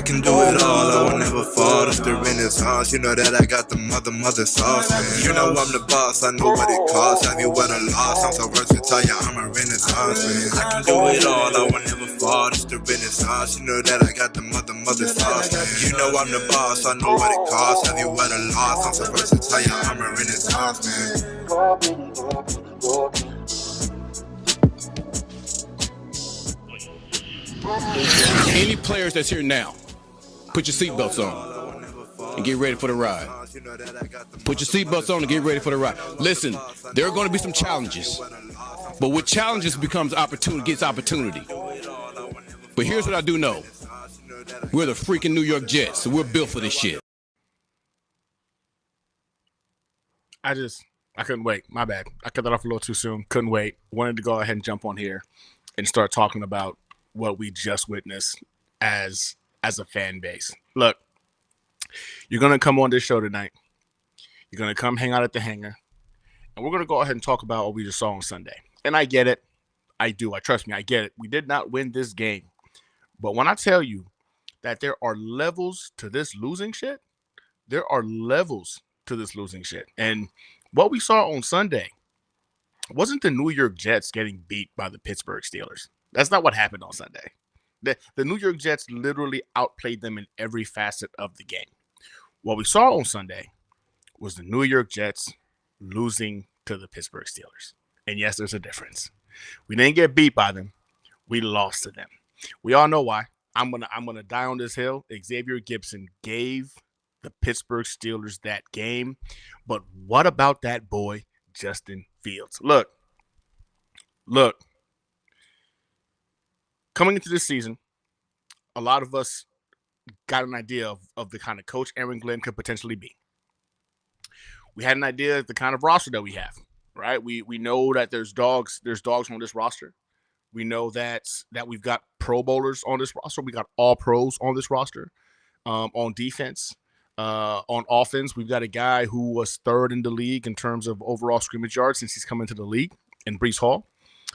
can do it all, I will never fall. It's the Renaissance, you know that I got the mother sauce, man. You know I'm the boss, I know what it costs. Have you what a loss? I'm so versatile, yeah, I'm a Renaissance, man. I can do it all, I will never fall. It's the Renaissance, you know that I got the mother sauce, man. You know I'm the boss, I know what it costs. Have you what a loss? I'm so versatile, yeah, I'm a Renaissance, man. Any players that's here now, put your seatbelts on and get ready for the ride. Put your seatbelts on and get ready for the ride. Listen, there are going to be some challenges, but with challenges becomes opportunity, gets opportunity. But here's what I do know. We're the freaking New York Jets, so we're built for this shit. I couldn't wait. My bad. I cut that off a little too soon. Couldn't wait. Wanted to go ahead and jump on here and start talking about what we just witnessed as a fan base. Look, you're going to come on this show tonight. You're going to come hang out at the Hangar. And we're going to go ahead and talk about what we just saw on Sunday. And I get it. I do. Trust me, I get it. We did not win this game. But when I tell you that there are levels to this losing shit, there are levels to this losing shit. And what we saw on Sunday wasn't the New York Jets getting beat by the Pittsburgh Steelers. That's not what happened on Sunday. The New York Jets literally outplayed them in every facet of the game. What we saw on Sunday was the New York Jets losing to the Pittsburgh Steelers. And yes, there's a difference. We didn't get beat by them. We lost to them. We all know why. I'm gonna die on this hill. Xavier Gibson gave the Pittsburgh Steelers that game. But what about that boy, Justin Fields? Look. Coming into this season, a lot of us got an idea of the kind of coach Aaron Glenn could potentially be. We had an idea of the kind of roster that we have, right? We know that there's dogs on this roster. We know that we've got Pro Bowlers on this roster. We got all pros on this roster. On defense, on offense, we've got a guy who was third in the league in terms of overall scrimmage yards since he's come into the league, in Breece Hall.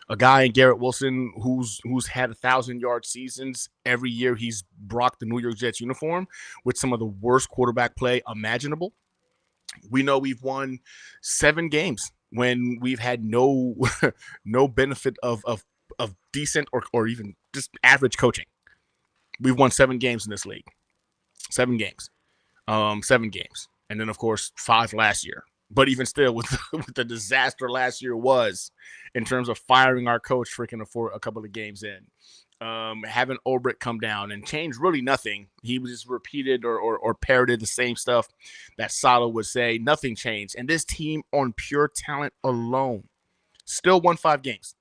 A guy in Garrett Wilson who's had 1,000-yard seasons every year. He's rocked the New York Jets uniform with some of the worst quarterback play imaginable. We know we've won 7 games when we've had no benefit of decent or even just average coaching. We've won 7 games in this league. 7 games. 7 games. And then, of course, 5 last year. But even still, with the disaster last year was in terms of firing our coach freaking for a couple of games in, having Ulbrich come down and change really nothing. He was just repeated or parroted the same stuff that Saleh would say. Nothing changed. And this team on pure talent alone still won 5 games.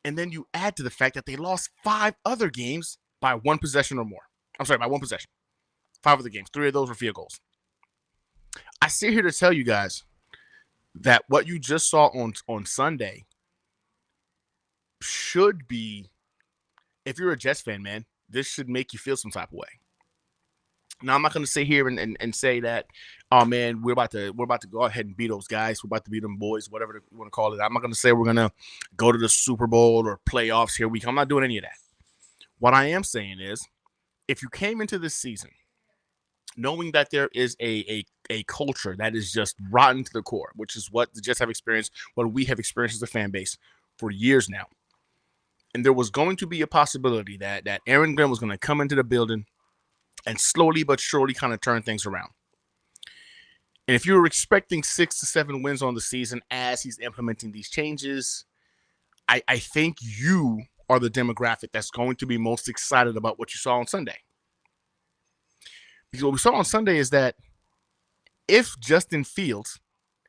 And then you add to the fact that they lost 5 other games by 1 possession or more. I'm sorry, by 1 possession. 5 other games. 3 of those were field goals. I sit here to tell you guys that what you just saw on Sunday should be, if you're a Jets fan, man, this should make you feel some type of way. Now, I'm not going to sit here and say that, oh, man, we're about to go ahead and beat those guys. We're about to beat them boys, whatever you want to call it. I'm not going to say we're going to go to the Super Bowl or playoffs here. I'm not doing any of that. What I am saying is, if you came into this season knowing that there is a culture that is just rotten to the core, which is what the Jets have experienced, what we have experienced as a fan base for years now, and there was going to be a possibility that Aaron Glenn was going to come into the building and slowly but surely kind of turn things around. And if you were expecting 6 to 7 wins on the season as he's implementing these changes, I think you are the demographic that's going to be most excited about what you saw on Sunday. Because what we saw on Sunday is that if Justin Fields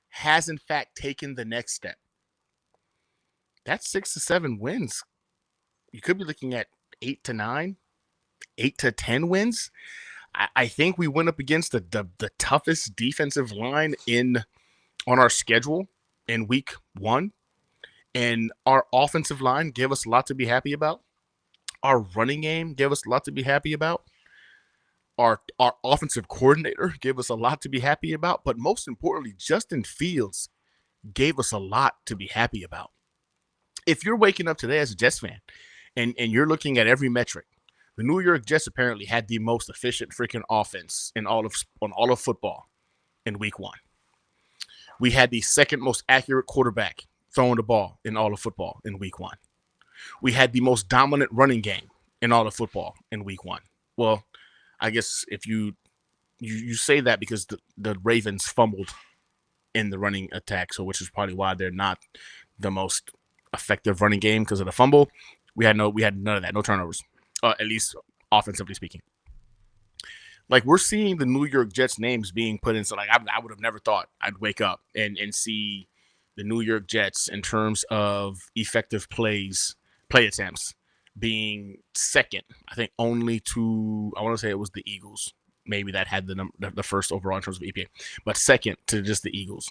has in fact taken the next step, that's 6 to 7 wins. You could be looking at 8 to 9, 8 to 10 wins. I think we went up against the toughest defensive line on our schedule in week 1. And our offensive line gave us a lot to be happy about. Our running game gave us a lot to be happy about. Our offensive coordinator gave us a lot to be happy about. But most importantly, Justin Fields gave us a lot to be happy about. If you're waking up today as a Jets fan and you're looking at every metric, The New York Jets apparently had the most efficient freaking offense on all of football in week 1. We had the second most accurate quarterback throwing the ball in all of football in week 1. We had the most dominant running game in all of football in week 1. Well, I guess if you say that because the Ravens fumbled in the running attack, so which is probably why they're not the most effective running game because of the fumble. We had none of that, no turnovers, at least offensively speaking. Like, we're seeing the New York Jets names being put in. So, like, I would have never thought I'd wake up and see the New York Jets in terms of effective play attempts being second. I think only to, I want to say it was the Eagles. Maybe that had the first overall in terms of EPA, but second to just the Eagles.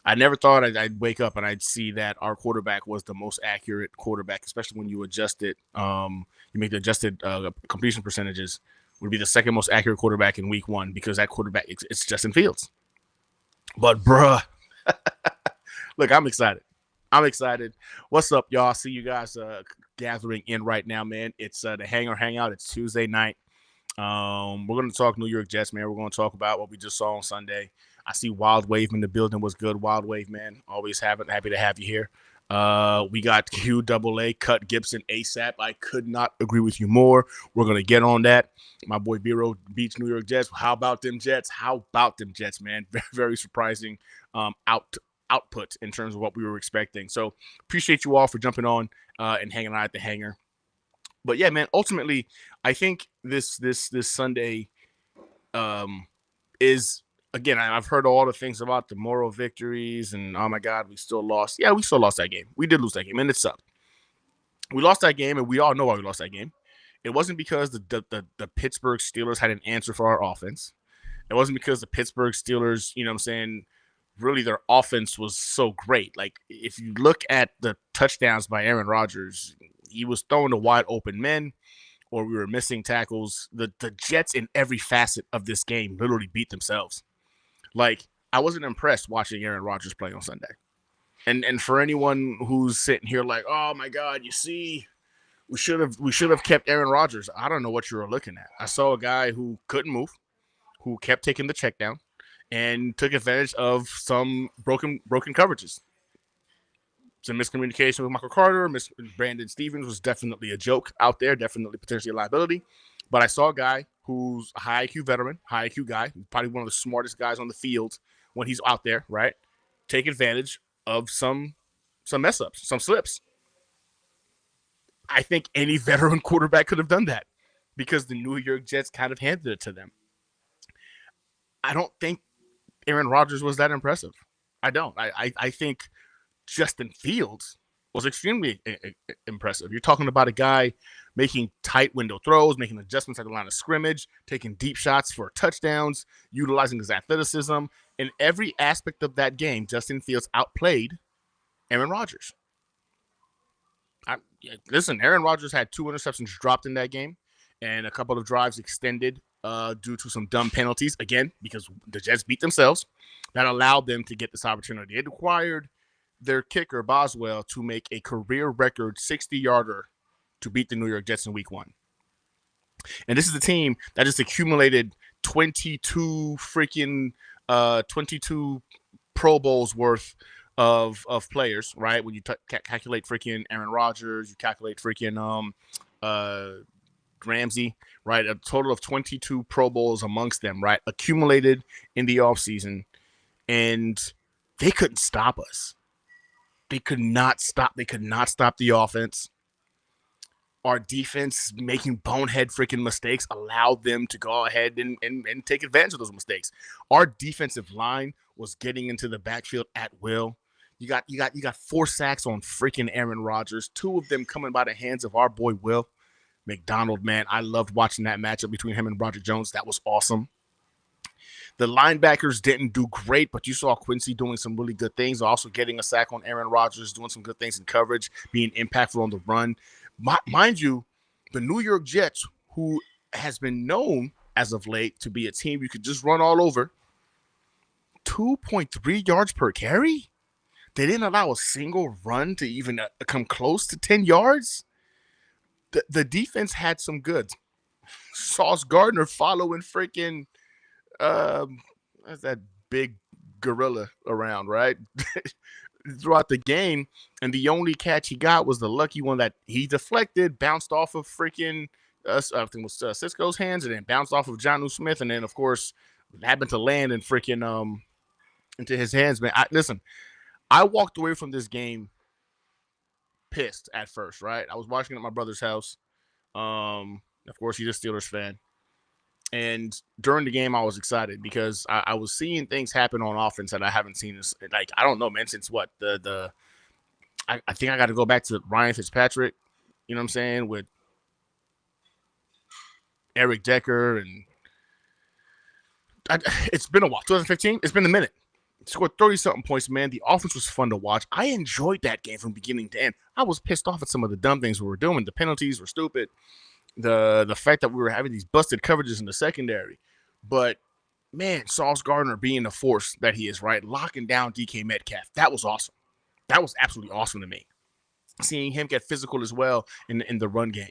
I never thought I'd wake up and I'd see that our quarterback was the most accurate quarterback, especially when you adjust it. You make the adjusted completion percentages, would be the second most accurate quarterback in week 1 because that quarterback, it's Justin Fields. But, bruh, look, I'm excited. What's up, y'all? I see you guys gathering in right now, man. It's the Hangar Hangout. It's Tuesday night. We're going to talk New York Jets, man. We're going to talk about what we just saw on Sunday. I see Wild Wave in the building. Was good, Wild Wave, man. Always happy to have you here. We got QAA, Cut Gibson ASAP. I could not agree with you more. We're going to get on that. My boy Biro beats New York Jets. How about them Jets, man? Very, very surprising output in terms of what we were expecting. So appreciate you all for jumping on and hanging out at the Hangar. But yeah, man, ultimately, I think this Sunday is, again, I've heard all the things about the moral victories and, oh my God, we still lost. Yeah, we still lost that game. We did lose that game, and it sucked. We lost that game, and we all know why we lost that game. It wasn't because the Pittsburgh Steelers had an answer for our offense. It wasn't because the Pittsburgh Steelers, you know what I'm saying, really their offense was so great. Like, if you look at the touchdowns by Aaron Rodgers, he was throwing to wide open men, or we were missing tackles. The Jets in every facet of this game literally beat themselves. Like, I wasn't impressed watching Aaron Rodgers play on Sunday. And for anyone who's sitting here like, oh my God, you see, we should have kept Aaron Rodgers. I don't know what you were looking at. I saw a guy who couldn't move, who kept taking the check down, and took advantage of some broken coverages. Some miscommunication with Michael Carter. Brandon Stevens was definitely a joke out there, definitely potentially a liability. But I saw a guy who's a high IQ veteran, high IQ guy, probably one of the smartest guys on the field when he's out there, right? Take advantage of some mess ups, some slips. I think any veteran quarterback could have done that because the New York Jets kind of handed it to them. I don't think Aaron Rodgers was that impressive. I don't. I think Justin Fields was extremely impressive. You're talking about a guy making tight window throws, making adjustments at the line of scrimmage, taking deep shots for touchdowns, utilizing his athleticism. In every aspect of that game, Justin Fields outplayed Aaron Rodgers. Listen, Aaron Rodgers had 2 interceptions dropped in that game and a couple of drives extended due to some dumb penalties, again, because the Jets beat themselves. That allowed them to get this opportunity. It required their kicker, Boswell, to make a career record 60-yarder to beat the New York Jets in week 1. And this is the team that just accumulated 22 Pro Bowls worth of players, right? When you calculate freaking Aaron Rodgers, you calculate freaking Ramsey, right? A total of 22 Pro Bowls amongst them, right? Accumulated in the offseason, and they couldn't stop us. They could not stop the offense. Our defense making bonehead freaking mistakes allowed them to go ahead and take advantage of those mistakes. Our defensive line was getting into the backfield at will. You got 4 sacks on freaking Aaron Rodgers, 2 of them coming by the hands of our boy Will McDonald, man. I loved watching that matchup between him and Roger Jones. That was awesome. The linebackers didn't do great, but you saw Quincy doing some really good things, also getting a sack on Aaron Rodgers, doing some good things in coverage, being impactful on the run. Mind you, the New York Jets, who has been known as of late to be a team you could just run all over, 2.3 yards per carry? They didn't allow a single run to even come close to 10 yards? the defense had some goods. Sauce Gardner following freaking that's that big gorilla around, right? Throughout the game, and the only catch he got was the lucky one that he deflected, bounced off of freaking I think it was Cisco's hands, and then bounced off of Jonnu Smith, and then of course happened to land and freaking into his hands. Man, listen, I walked away from this game pissed at first, right? I was watching it at my brother's house. Of course, he's a Steelers fan. And during the game, I was excited because I was seeing things happen on offense that I haven't seen. Like, I don't know, man, since what? I think I got to go back to Ryan Fitzpatrick, you know what I'm saying, with Eric Decker. And it's been a while. 2015? It's been a minute. Scored 30-something points, man. The offense was fun to watch. I enjoyed that game from beginning to end. I was pissed off at some of the dumb things we were doing. The penalties were stupid. The fact that we were having these busted coverages in the secondary. But, man, Sauce Gardner being the force that he is, right? Locking down DK Metcalf. That was awesome. That was absolutely awesome to me. Seeing him get physical as well in the run game.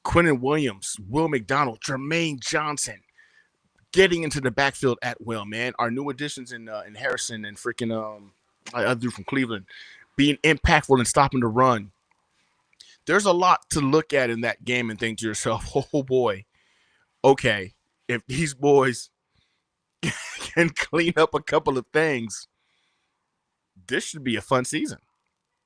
Quinnen Williams, Will McDonald, Jermaine Johnson getting into the backfield at will, man. Our new additions in Harrison and freaking other dude from Cleveland being impactful and stopping the run. There's a lot to look at in that game and think to yourself, oh boy, okay, if these boys can clean up a couple of things, this should be a fun season.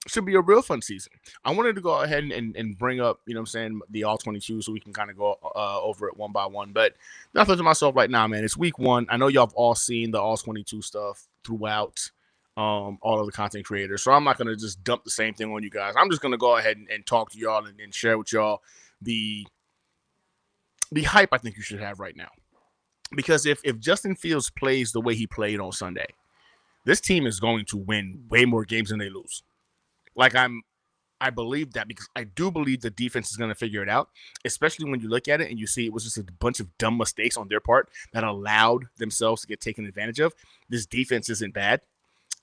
It should be a real fun season. I wanted to go ahead and bring up, you know what I'm saying, the All-22 so we can kind of go over it one by one. But nothing to myself right now, man. It's week one. I know y'all have all seen the All-22 stuff throughout all of the content creators. So I'm not going to just dump the same thing on you guys. I'm just going to go ahead and talk to y'all and share with y'all the hype I think you should have right now. Because if Justin Fields plays the way he played on Sunday, this team is going to win way more games than they lose. Like I believe that because I do believe the defense is going to figure it out, especially when you look at it and you see it was just a bunch of dumb mistakes on their part that allowed themselves to get taken advantage of. This defense isn't bad.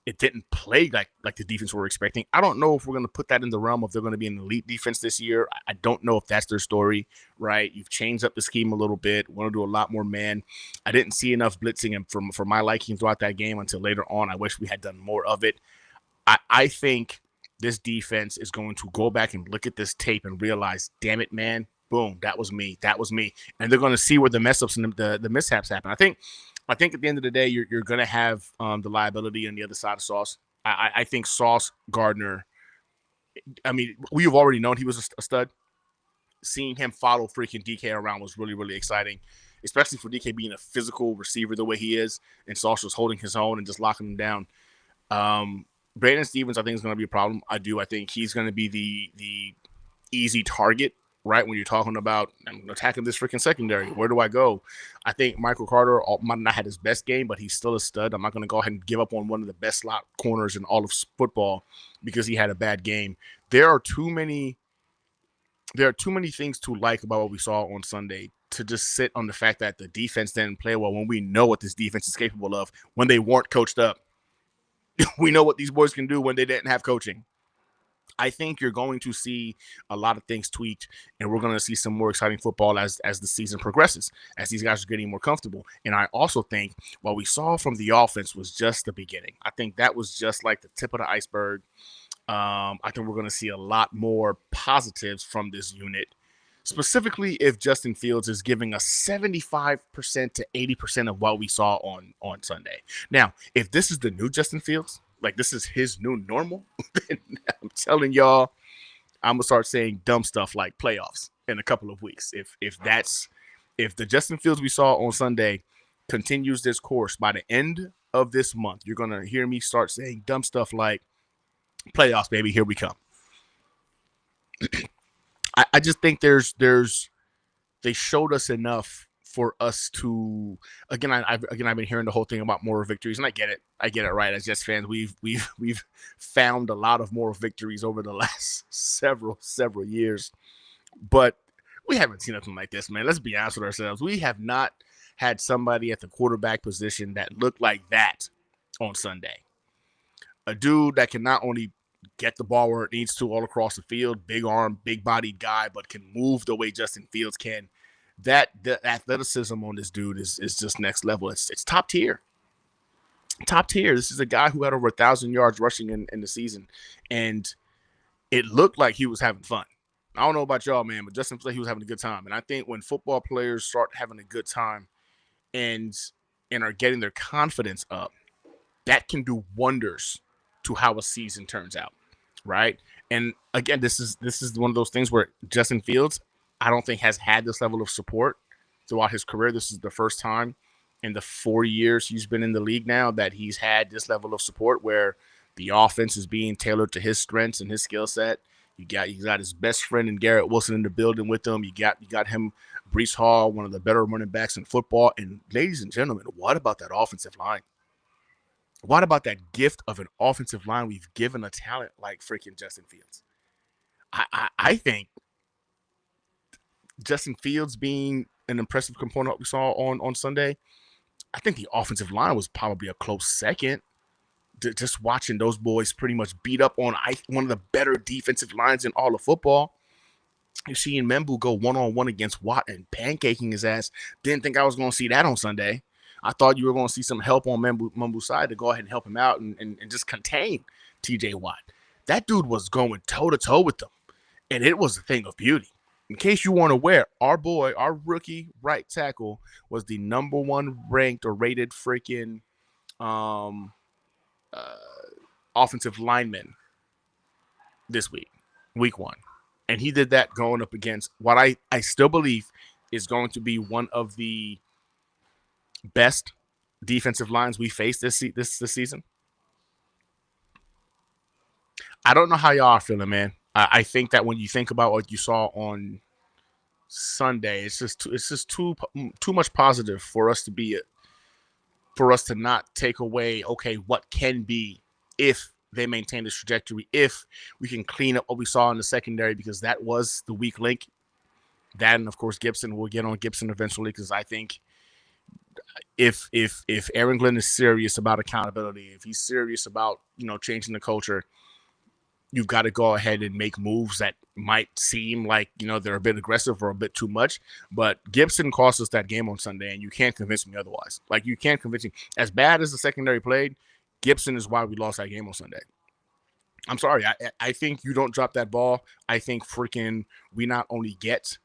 It didn't play like the defense we're expecting. I don't know if we're going to put that in the realm of they're going to be an elite defense this year. I don't know if that's their story, right? You've changed up the scheme a little bit. Want to do a lot more man. I didn't see enough blitzing and for my liking throughout that game until later on. I wish we had done more of it. I think this defense is going to go back and look at this tape and realize, damn it, man, boom, that was me. And they're going to see where the mess ups and the mishaps happen. I think at the end of the day, you're going to have the liability on the other side of Sauce. I think Sauce Gardner, I mean, we've already known he was a stud. Seeing him follow freaking DK around was really, really exciting, especially for DK being a physical receiver the way he is, and Sauce was holding his own and just locking him down. Brandon Stevens, I think, is going to be a problem. I think he's going to be the easy target, right? When you're talking about I'm attacking this freaking secondary, where do I go? I think Michael Carter might not have his best game, but he's still a stud. I'm not going to go ahead and give up on one of the best slot corners in all of football because he had a bad game. There are too many things to like about what we saw on Sunday to just sit on the fact that the defense didn't play well when we know what this defense is capable of when they weren't coached up. We know what these boys can do when they didn't have coaching. I think you're going to see a lot of things tweaked, and we're going to see some more exciting football as the season progresses, as these guys are getting more comfortable. And I also think what we saw from the offense was just the beginning. I think that was just like the tip of the iceberg. I think we're going to see a lot more positives from this unit, specifically if Justin Fields is giving us 75% to 80% of what we saw on Sunday. Now, if this is the new Justin Fields, like this is his new normal, then I'm telling y'all, I'm gonna start saying dumb stuff like playoffs in a couple of weeks. If the Justin Fields we saw on Sunday continues this course by the end of this month, you're gonna hear me start saying dumb stuff like playoffs, baby, here we come. I just think they showed us enough for us to I've been hearing the whole thing about moral victories, and I get it, right? As Jets fans, we've found a lot of moral victories over the last several years, but we haven't seen nothing like this, man. Let's be honest with ourselves. We have not had somebody at the quarterback position that looked like that on Sunday. A dude that can not only get the ball where it needs to all across the field. Big arm, big bodied guy, but can move the way Justin Fields can. The athleticism on this dude is just next level. It's top tier. Top tier. This is a guy who had over 1,000 yards rushing in the season, and it looked like he was having fun. I don't know about y'all, man, but Justin Fields, he was having a good time. And I think when football players start having a good time and are getting their confidence up, that can do wonders to how a season turns out, right? And again, this is one of those things where Justin Fields, I don't think has had this level of support throughout his career. This is the first time in the 4 years he's been in the league now that he's had this level of support where the offense is being tailored to his strengths and his skill set. You got his best friend in Garrett Wilson in the building with him. You got him, Breece Hall, one of the better running backs in football. And ladies and gentlemen, what about that offensive line? What about that gift of an offensive line we've given a talent like freaking Justin Fields? I think Justin Fields being an impressive component we saw on Sunday, I think the offensive line was probably a close second. Just watching those boys pretty much beat up on one of the better defensive lines in all of football. You're seeing Membu go one-on-one against Watt and pancaking his ass. Didn't think I was going to see that on Sunday. I thought you were going to see some help on Membu's side to go ahead and help him out and just contain TJ Watt. That dude was going toe-to-toe with them, and it was a thing of beauty. In case you weren't aware, our rookie right tackle was the number one ranked or rated freaking offensive lineman this week 1. And he did that going up against what I still believe is going to be one of the best defensive lines we faced this season. I don't know how y'all are feeling, man. I think that when you think about what you saw on Sunday, it's just too much positive for us to not take away, okay, what can be if they maintain this trajectory, if we can clean up what we saw in the secondary, because that was the weak link. That, and of course Gibson, we'll get on Gibson eventually, because I think if Aaron Glenn is serious about accountability, if he's serious about changing the culture, you've got to go ahead and make moves that might seem like they're a bit aggressive or a bit too much. But Gibson cost us that game on Sunday, and you can't convince me otherwise. Like, you can't convince me. As bad as the secondary played, Gibson is why we lost that game on Sunday. I'm sorry. I think you don't drop that ball. I think freaking we not only get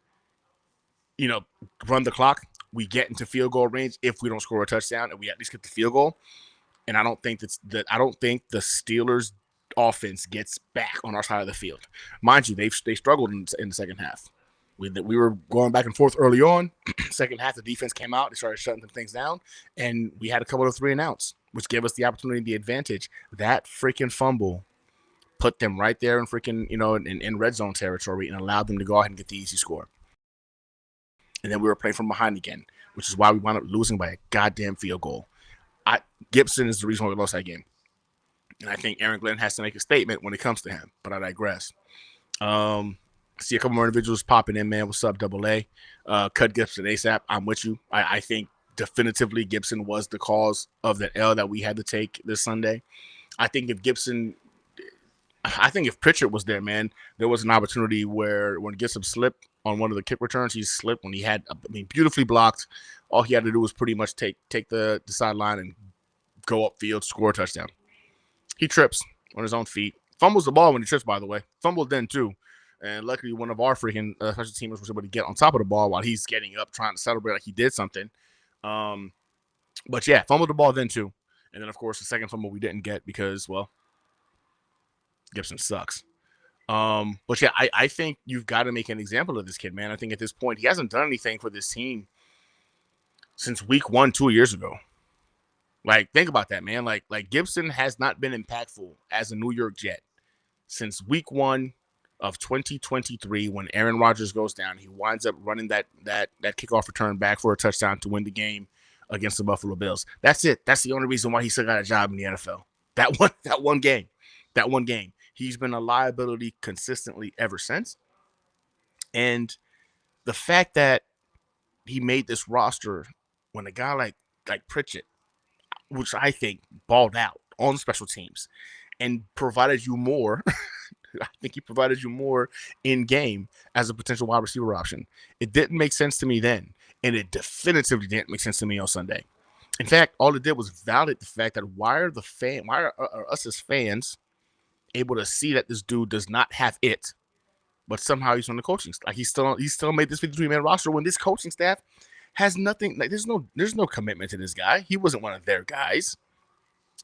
run the clock, we get into field goal range if we don't score a touchdown, and we at least get the field goal. And I don't think the Steelers offense gets back on our side of the field. Mind you, they struggled in the second half. We were going back and forth early on. Second half, the defense came out. They started shutting things down, and we had a couple of 3 and outs, which gave us the opportunity, the advantage. That freaking fumble put them right there in freaking in red zone territory and allowed them to go ahead and get the easy score. And then we were playing from behind again, which is why we wound up losing by a goddamn field goal. Gibson is the reason why we lost that game. And I think Aaron Glenn has to make a statement when it comes to him, but I digress. See a couple more individuals popping in, man. What's up, Double A? Cut Gibson ASAP. I'm with you. I think definitively Gibson was the cause of the L that we had to take this Sunday. I think if Pritchard was there, man, there was an opportunity where when Gibson slipped on one of the kick returns, he slipped when he had, beautifully blocked. All he had to do was pretty much take the sideline and go upfield, score a touchdown. He trips on his own feet. Fumbles the ball when he trips, by the way. Fumbled then, too. And luckily, one of our freaking special teamers was able to get on top of the ball while he's getting up, trying to celebrate like he did something. But yeah, fumbled the ball then, too. And then, of course, the second fumble we didn't get because, well, Gibson sucks. But yeah, I think you've got to make an example of this kid, man. I think at this point, he hasn't done anything for this team since week 1 2 years ago. Like, think about that, man. Like Gibson has not been impactful as a New York Jet since week 1 of 2023 when Aaron Rodgers goes down. He winds up running that kickoff return back for a touchdown to win the game against the Buffalo Bills. That's it. That's the only reason why he still got a job in the NFL. That one game. He's been a liability consistently ever since. And the fact that he made this roster when a guy like Pritchett, which I think balled out on special teams, and provided you more. I think he provided you more in game as a potential wide receiver option. It didn't make sense to me then, and it definitively didn't make sense to me on Sunday. In fact, all it did was validate the fact that why are us as fans able to see that this dude does not have it, but somehow he's on the coaching staff. Like, he still made this 53-man roster when this coaching staff has nothing. Like, there's no commitment to this guy. He wasn't one of their guys.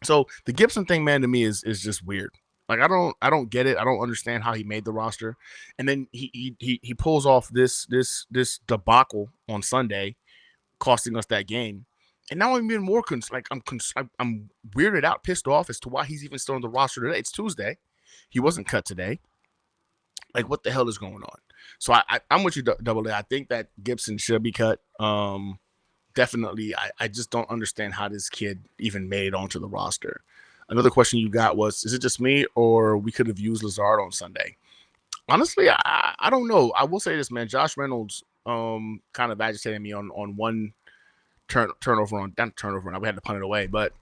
So the Gibson thing, man, to me is just weird. Like, I don't get it. I don't understand how he made the roster, and then he pulls off this debacle on Sunday, costing us that game. And now I'm even more I'm weirded out, pissed off as to why he's even still on the roster today. It's Tuesday. He wasn't cut today. Like, what the hell is going on? So I'm with you, Double A. I think that Gibson should be cut. Definitely. I just don't understand how this kid even made it onto the roster. Another question you got was, is it just me, or we could have used Lazard on Sunday? Honestly, I don't know. I will say this, man. Josh Reynolds kind of agitated me on one turnover on that turnover, and we had to punt it away. But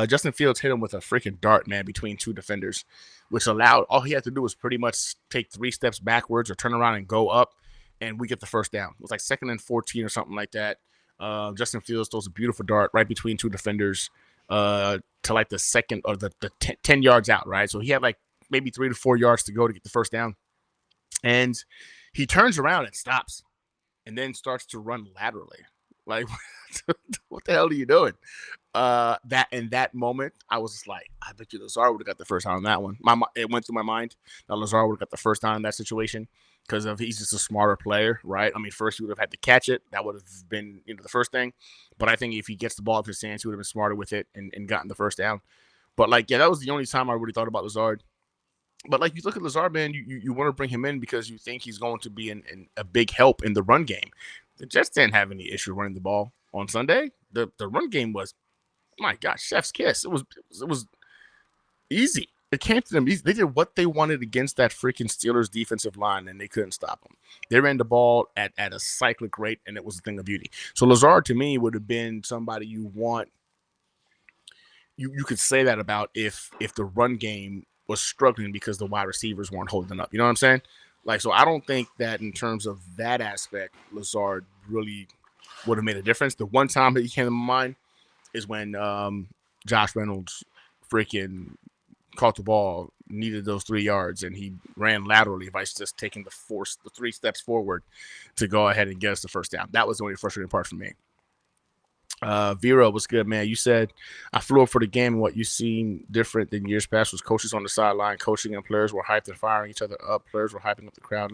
Justin Fields hit him with a freaking dart, man, between two defenders, which allowed all he had to do was pretty much take 3 steps backwards or turn around and go up, and we get the first down. It was like 2nd and 14 or something like that. Justin Fields throws a beautiful dart right between 2 defenders to like the second or the 10 yards out, right? So he had like maybe 3 to 4 yards to go to get the first down. And he turns around and stops and then starts to run laterally. Like, what the hell are you doing? That in that moment, I was just like, I bet you Lazard would have got the first down on that one. It went through my mind that Lazard would have got the first down in that situation because he's just a smarter player, right? I mean, first he would have had to catch it. That would have been the first thing. But I think if he gets the ball up his hands, he would have been smarter with it and gotten the first down. But like, yeah, that was the only time I really thought about Lazard. But like, you look at Lazard, man, you want to bring him in because you think he's going to be a big help in the run game. The Jets didn't have any issue running the ball on Sunday. The run game was, my gosh, chef's kiss. It was easy. It came to them. They did what they wanted against that freaking Steelers defensive line, and they couldn't stop them. They ran the ball at a cyclic rate, and it was a thing of beauty. So Lazard, to me, would have been somebody you want. You could say that about if the run game was struggling because the wide receivers weren't holding up. You know what I'm saying? Like, so I don't think that in terms of that aspect, Lazard really would have made a difference. The one time that he came to my mind is when Josh Reynolds freaking caught the ball, needed those 3 yards, and he ran laterally by just taking the 3 steps forward to go ahead and get us the first down. That was the only frustrating part for me. Vero, what's good, man? You said I flew up for the game, and what you seen different than years past was coaches on the sideline coaching, and players were hyped and firing each other up. Players were hyping up the crowd.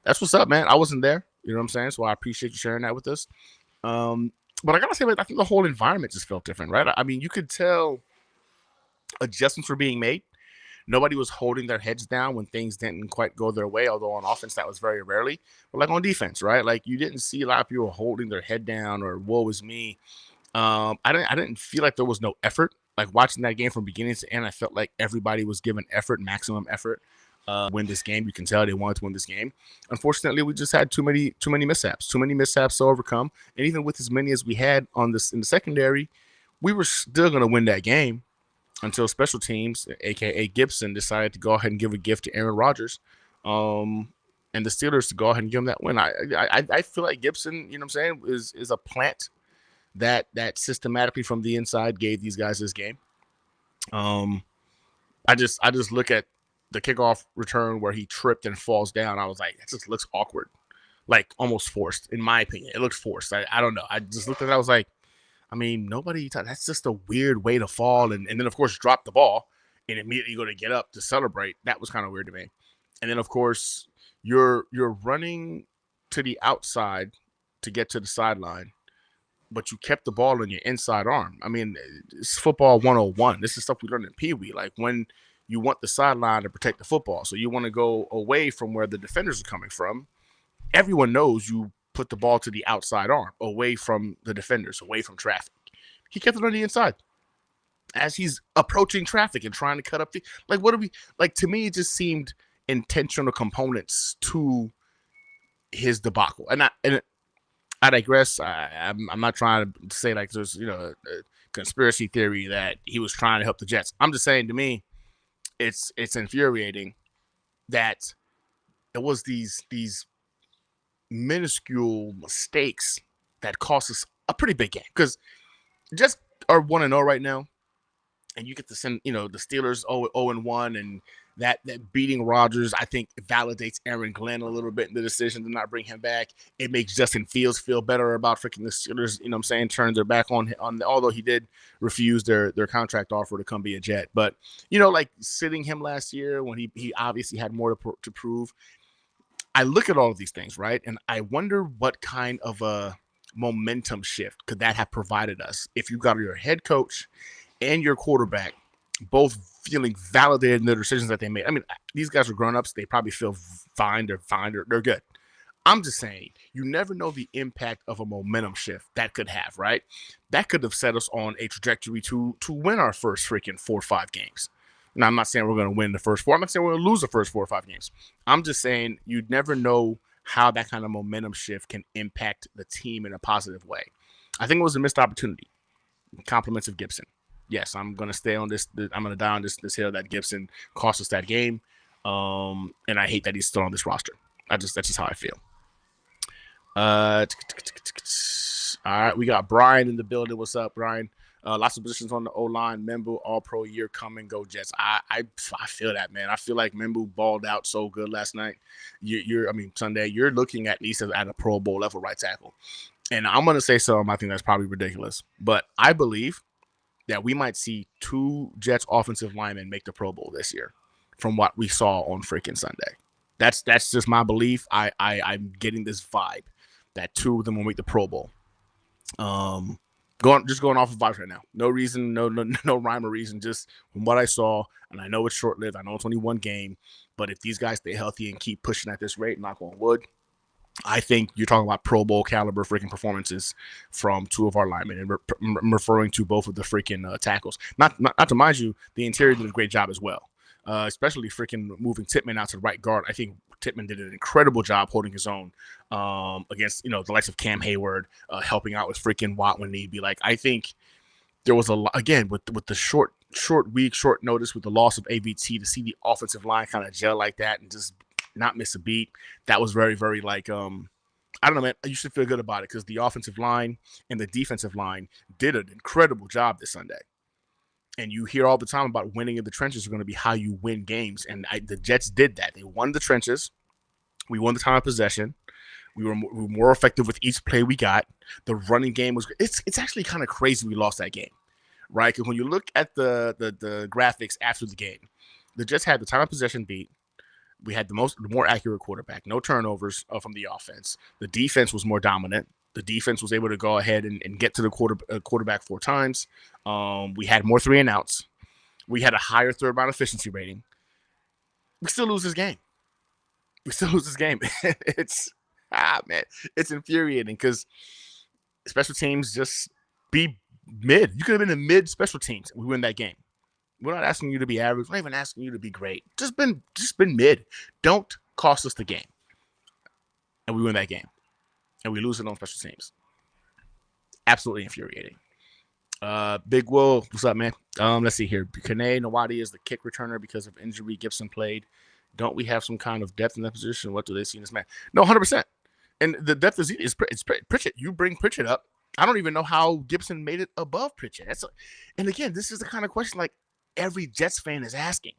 That's what's up, man. I wasn't there. You know what I'm saying? So I appreciate you sharing that with us. But I gotta say, I think the whole environment just felt different, right? I mean, you could tell adjustments were being made. Nobody was holding their heads down when things didn't quite go their way, although on offense that was very rarely. But like on defense, right? Like, you didn't see a lot of people holding their head down or woe is me. I didn't feel like there was no effort. Like, watching that game from beginning to end, I felt like everybody was giving effort, maximum effort. Win this game. You can tell they wanted to win this game. Unfortunately, we just had too many mishaps to overcome. And even with as many as we had on this in the secondary, we were still going to win that game until special teams, aka Gibson, decided to go ahead and give a gift to Aaron Rodgers, and the Steelers to go ahead and give him that win. I feel like Gibson, you know what I'm saying, is a plant that systematically from the inside gave these guys this game. I just look at the kickoff return where he tripped and falls down. I was like, that just looks awkward, like almost forced, in my opinion. It looked forced. I don't know. I just looked at it. I was like, I mean, that's just a weird way to fall. And then, of course, drop the ball and immediately go to get up to celebrate. That was kind of weird to me. And then, of course, you're running to the outside to get to the sideline, but you kept the ball on your inside arm. I mean, it's football 101. This is stuff we learned in Pee Wee. Like, when you want the sideline to protect the football, so you want to go away from where the defenders are coming from. Everyone knows you put the ball to the outside arm, away from the defenders, away from traffic. He kept it on the inside as he's approaching traffic and trying to cut up to me, it just seemed intentional components to his debacle. And I digress. I'm not trying to say like there's a conspiracy theory that he was trying to help the Jets. I'm just saying, to me, it's infuriating that it was these minuscule mistakes that cost us a pretty big game, because Jets are 1-0 right now, and you get to send, the Steelers 0-1, and that beating Rodgers, I think, validates Aaron Glenn a little bit in the decision to not bring him back. It makes Justin Fields feel better about freaking the Steelers, turn their back on although he did refuse their contract offer to come be a Jet. But, like sitting him last year when he obviously had more to prove. I look at all of these things, right? And I wonder what kind of a momentum shift could that have provided us if you got your head coach and your quarterback both feeling validated in the decisions that they made. I mean, these guys are grown-ups. They probably feel fine. They're good. I'm just saying, you never know the impact of a momentum shift that could have, right? That could have set us on a trajectory to win our first freaking 4 or 5 games. Now, I'm not saying we're going to win the first 4. I'm not saying we're going to lose the first 4 or 5 games. I'm just saying you'd never know how that kind of momentum shift can impact the team in a positive way. I think it was a missed opportunity. Compliments of Gibson. Yes, I'm going to stay on this. I'm going to die on this hill that Gibson cost us that game. And I hate that he's still on this roster. That's just how I feel. All right, we got Brian in the building. What's up, Brian? Lots of positions on the O-line. Membu, all-pro year coming. Go Jets. I feel that, man. I feel like Membu balled out so good last night. Sunday, you're looking at least at a Pro Bowl level right tackle. And I'm going to say something I think that's probably ridiculous. But I believe that we might see 2 Jets offensive linemen make the Pro Bowl this year from what we saw on freaking Sunday. That's just my belief. I'm getting this vibe that 2 of them will make the Pro Bowl. Going off of vibes right now. No reason, no rhyme or reason. Just from what I saw, and I know it's short-lived. I know it's only 1 game, but if these guys stay healthy and keep pushing at this rate, knock on wood, I think you're talking about Pro Bowl caliber freaking performances from 2 of our linemen, and I'm referring to both of the freaking tackles. Not to mind you, the interior did a great job as well. Especially freaking moving Tippmann out to the right guard. I think Tippmann did an incredible job holding his own against the likes of Cam Hayward, helping out with freaking Watt when need be. Like, I think there was a lot, again, with the short notice with the loss of AVT, to see the offensive line kind of gel like that and just not miss a beat. That was very, very I don't know, man. You should feel good about it because the offensive line and the defensive line did an incredible job this Sunday. And you hear all the time about winning in the trenches are going to be how you win games. And the Jets did that. They won the trenches. We won the time of possession. We were more effective with each play we got. The running game was – it's actually kind of crazy we lost that game, right? Because when you look at the graphics after the game, the Jets had the time of possession beat. We had the more accurate quarterback, no turnovers from the offense. The defense was more dominant. The defense was able to go ahead and get to the quarterback 4 times. We had more 3 and outs. We had a higher third down efficiency rating. We still lose this game. Man, it's infuriating because special teams just be mid. You could have been in mid special teams and we win that game. We're not asking you to be average. We're not even asking you to be great. Just been mid. Don't cost us the game. And we win that game. And we lose it on special teams. Absolutely infuriating. Big Will, what's up, man? Let's see here. Kane Nawadi is the kick returner because of injury. Gibson played. Don't we have some kind of depth in that position? What do they see in this man? No, 100%. And the depth is Pritchett. You bring Pritchett up. I don't even know how Gibson made it above Pritchett. And again, this is the kind of question like every Jets fan is asking.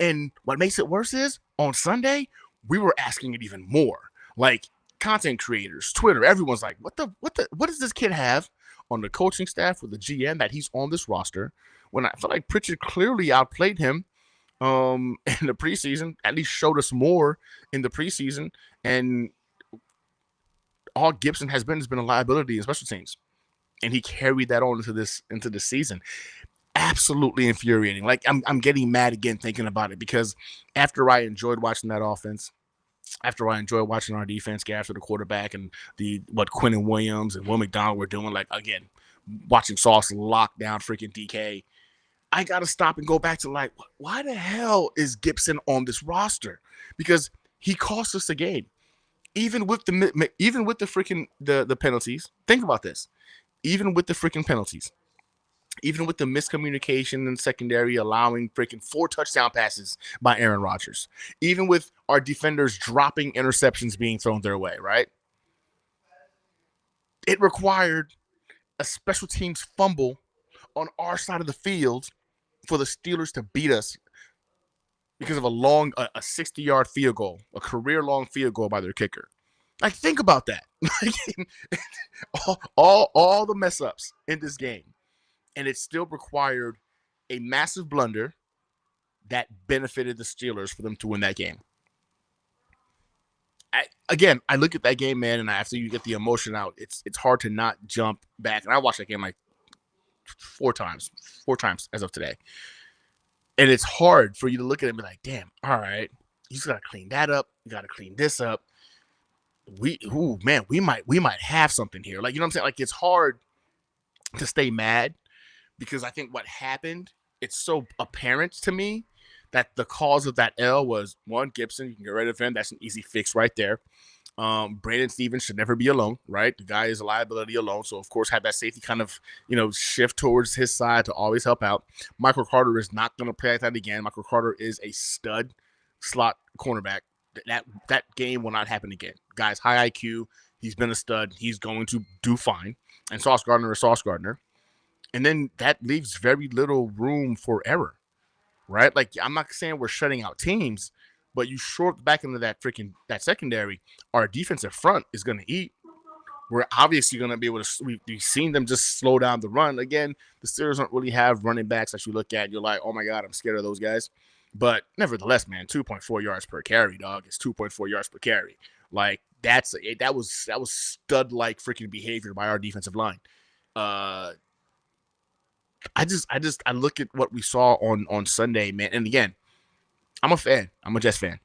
And what makes it worse is on Sunday, we were asking it even more. Like, content creators, Twitter, everyone's like, what does this kid have on the coaching staff with the GM that he's on this roster? When I feel like Pritchett clearly outplayed him in the preseason, at least showed us more in the preseason, and all Gibson has been a liability in special teams, and he carried that on into this season. Absolutely infuriating. Like, I'm getting mad again thinking about it because after I enjoyed watching that offense, after I enjoyed watching our defense get after the quarterback and what Quinnen Williams and Will McDonald were doing, like, again, watching Sauce lock down freaking DK, I got to stop and go back to, like, why the hell is Gibson on this roster? Because he cost us the game. Even with the freaking the penalties. Think about this. Even with the freaking penalties, Even with the miscommunication in secondary, allowing freaking 4 touchdown passes by Aaron Rodgers. Even with our defenders dropping interceptions being thrown their way, right? It required a special teams fumble on our side of the field for the Steelers to beat us because of a 60-yard field goal, a career-long field goal by their kicker. Like, think about that. all the mess ups in this game, and it still required a massive blunder that benefited the Steelers for them to win that game. I look at that game, man, and after you get the emotion out, it's hard to not jump back. And I watched that game like four times as of today. And it's hard for you to look at it and be like, damn, all right, you just gotta clean that up. You gotta clean this up. We might have something here. Like, you know what I'm saying? Like, it's hard to stay mad because I think what happened, it's so apparent to me that the cause of that L was, one, Gibson. You can get rid of him. That's an easy fix right there. Brandon Stevens should never be alone, right? The guy is a liability alone. So, of course, have that safety kind of, shift towards his side to always help out. Michael Carter is not going to play like that again. Michael Carter is a stud slot cornerback. That game will not happen again. Guy's high IQ. He's been a stud. He's going to do fine. And Sauce Gardner is Sauce Gardner. And then that leaves very little room for error, right? Like, I'm not saying we're shutting out teams, but you short back into that secondary, our defensive front is going to eat. We're obviously going to be able to. We've seen them just slow down the run. Again, the Steelers don't really have running backs that you look at. You're like, oh my God, I'm scared of those guys. But nevertheless, man, 2.4 yards per carry, dog. It's 2.4 yards per carry. Like, that was stud-like freaking behavior by our defensive line. I look at what we saw on Sunday, man. And again, I'm a fan. I'm a Jets fan.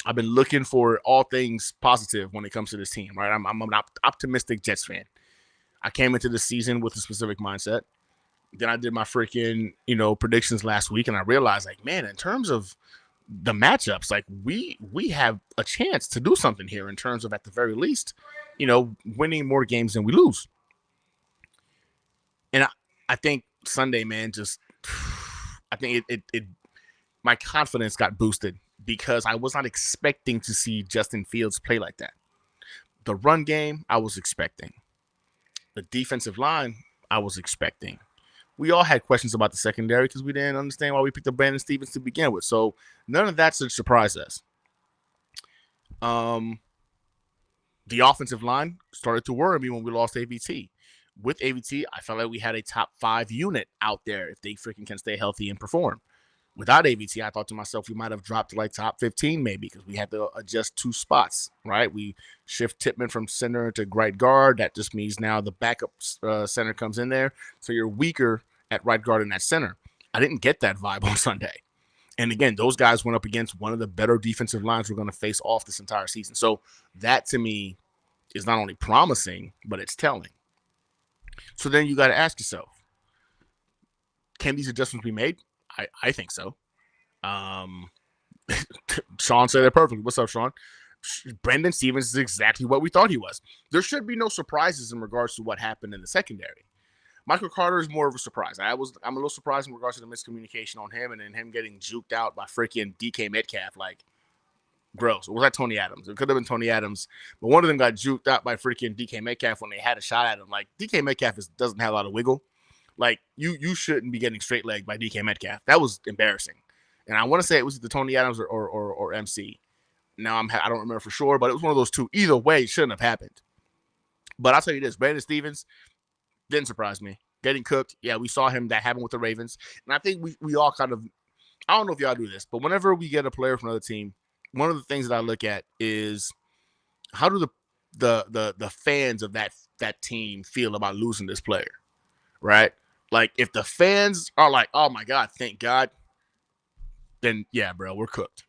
I've been looking for all things positive when it comes to this team, right? I'm an optimistic Jets fan. I came into the season with a specific mindset. Then I did my freaking, predictions last week, and I realized, like, man, in terms of the matchups, like, we have a chance to do something here in terms of, at the very least, winning more games than we lose. And I think Sunday, man, I think it my confidence got boosted because I was not expecting to see Justin Fields play like that. The run game, I was expecting. The defensive line, I was expecting. We all had questions about the secondary because we didn't understand why we picked up Brandon Stevens to begin with. So none of that should surprise us. The offensive line started to worry me when we lost AVT. With AVT, I felt like we had a top 5 unit out there if they freaking can stay healthy and perform. Without AVT, I thought to myself we might have dropped to like top 15 maybe because we had to adjust 2 spots, right? We shift Tippmann from center to right guard. That just means now the backup center comes in there. So you're weaker at right guard and at center. I didn't get that vibe on Sunday. And again, those guys went up against one of the better defensive lines we're going to face off this entire season. So that to me is not only promising, but it's telling. So then you got to ask yourself, can these adjustments be made? I think so. Sean said it perfectly. What's up, Sean? Brandon Stevens is exactly what we thought he was. There should be no surprises in regards to what happened in the secondary. Michael Carter is more of a surprise. I'm a little surprised in regards to the miscommunication on him and then him getting juked out by freaking DK Metcalf. Like, gross. Or was that Tony Adams? It could have been Tony Adams, but one of them got juked out by freaking DK Metcalf when they had a shot at him. Like, DK Metcalf doesn't have a lot of wiggle. Like, you shouldn't be getting straight legged by DK Metcalf. That was embarrassing. And I want to say it was the Tony Adams or MC. Now I don't remember for sure, but it was one of those two. Either way, it shouldn't have happened. But I'll tell you this, Brandon Stevens didn't surprise me. Getting cooked. Yeah, we saw him that happened with the Ravens. And I think we all kind of, I don't know if y'all do this, but whenever we get a player from another team, one of the things that I look at is how do the fans of that team feel about losing this player, right? Like, if the fans are like, oh my God, thank God, then yeah, bro, we're cooked.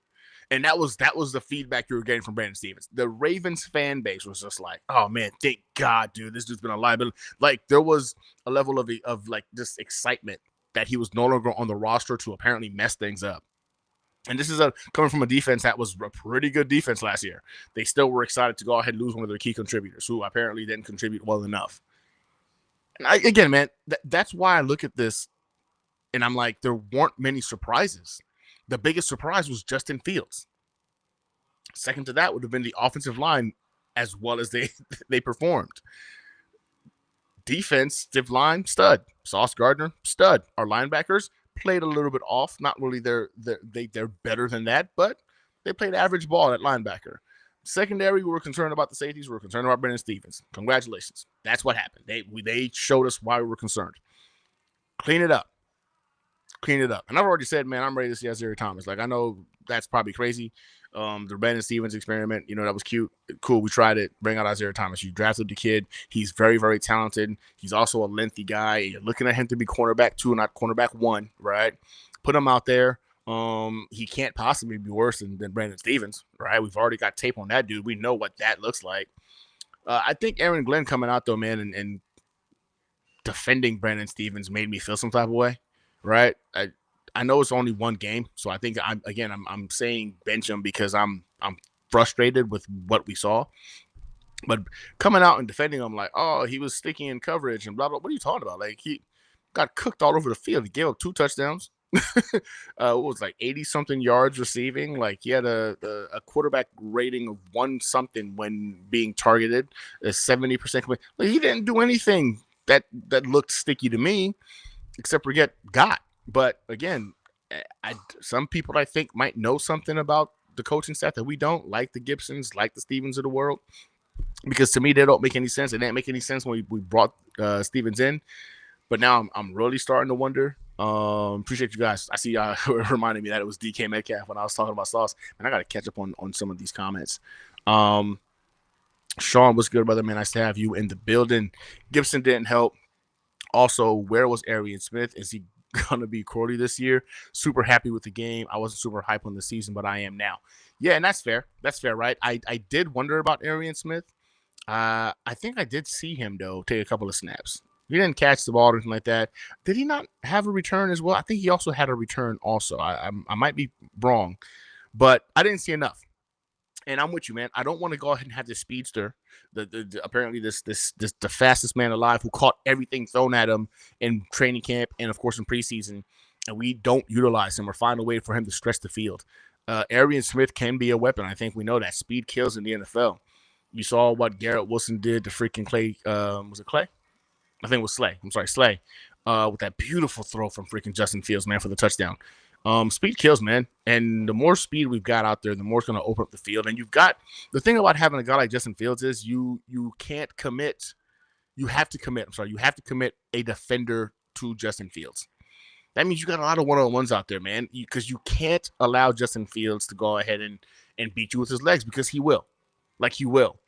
And that was the feedback you were getting from Brandon Stevens. The Ravens fan base was just like, oh man, thank God, dude, this dude's been a liability. Like, there was a level of like just excitement that he was no longer on the roster to apparently mess things up. And this is coming from a defense that was a pretty good defense last year. They still were excited to go ahead and lose one of their key contributors who apparently didn't contribute well enough. And again, man, that's why I look at this and I'm like, there weren't many surprises. The biggest surprise was Justin Fields. Second to that would have been the offensive line, as well as they they performed. Defensive line, stud. Sauce Gardner, stud. Our linebackers played a little bit off. Not really they're better than that, but they played average ball at linebacker. Secondary, we were concerned about the safeties. We were concerned about Brendan Stevens. Congratulations. That's what happened. They showed us why we were concerned. Clean it up. Clean it up. And I've already said, man, I'm ready to see Isaiah Thomas. Like, I know that's probably crazy. The Brandon Stevens experiment, that was cute. Cool. We tried it. Bring out Isaiah Thomas. You drafted the kid. He's very, very talented. He's also a lengthy guy. You're looking at him to be cornerback 2, not cornerback 1, right? Put him out there. He can't possibly be worse than Brandon Stevens, right? We've already got tape on that dude. We know what that looks like. I think Aaron Glenn coming out, though, man, and defending Brandon Stevens made me feel some type of way, right? I know it's only one game, so I think I'm saying bench him because I'm frustrated with what we saw. But coming out and defending him like, oh, he was sticky in coverage and blah blah. What are you talking about? Like, he got cooked all over the field. He gave up 2 touchdowns. It was like 80 something yards receiving. Like, he had a quarterback rating of 1 something when being targeted. A 70%. Like, he didn't do anything that looked sticky to me, except for get got. But again, some people I think might know something about the coaching staff that we don't, like the Gibsons, like the Stevens of the world, because to me they don't make any sense. It didn't make any sense when we brought Stevens in, but now I'm really starting to wonder. Appreciate you guys. I see y'all reminding me that it was DK Metcalf when I was talking about Sauce, and I got to catch up on some of these comments. Sean, what's good, brother? Man, nice to have you in the building. Gibson didn't help. Also, where was Arian Smith? Is he gonna be Corley this year? Super happy with the game. I wasn't super hype on the season, but I am now. Yeah, and that's fair. That's fair, right? I did wonder about Arian Smith. I think I did see him though take a couple of snaps. He didn't catch the ball or anything like that. Did he not have a return as well? I think he also had a return also. I might be wrong, but I didn't see enough. And I'm with you, man. I don't want to go ahead and have this speedster, apparently this the fastest man alive who caught everything thrown at him in training camp and of course in preseason, and we don't utilize him or find a way for him to stretch the field. Arian Smith can be a weapon. I think we know that speed kills in the NFL. You saw what Garrett Wilson did to freaking Clay. Was it Clay? I think it was Slay. I'm sorry, Slay. With that beautiful throw from freaking Justin Fields, man, for the touchdown. Speed kills, man. And the more speed we've got out there, the more it's going to open up the field. And you've got the thing about having a guy like Justin Fields is you can't commit. You have to commit. I'm sorry. You have to commit a defender to Justin Fields. That means you got a lot of one-on-ones out there, man, because you can't allow Justin Fields to go ahead and beat you with his legs because he will. Like, he will.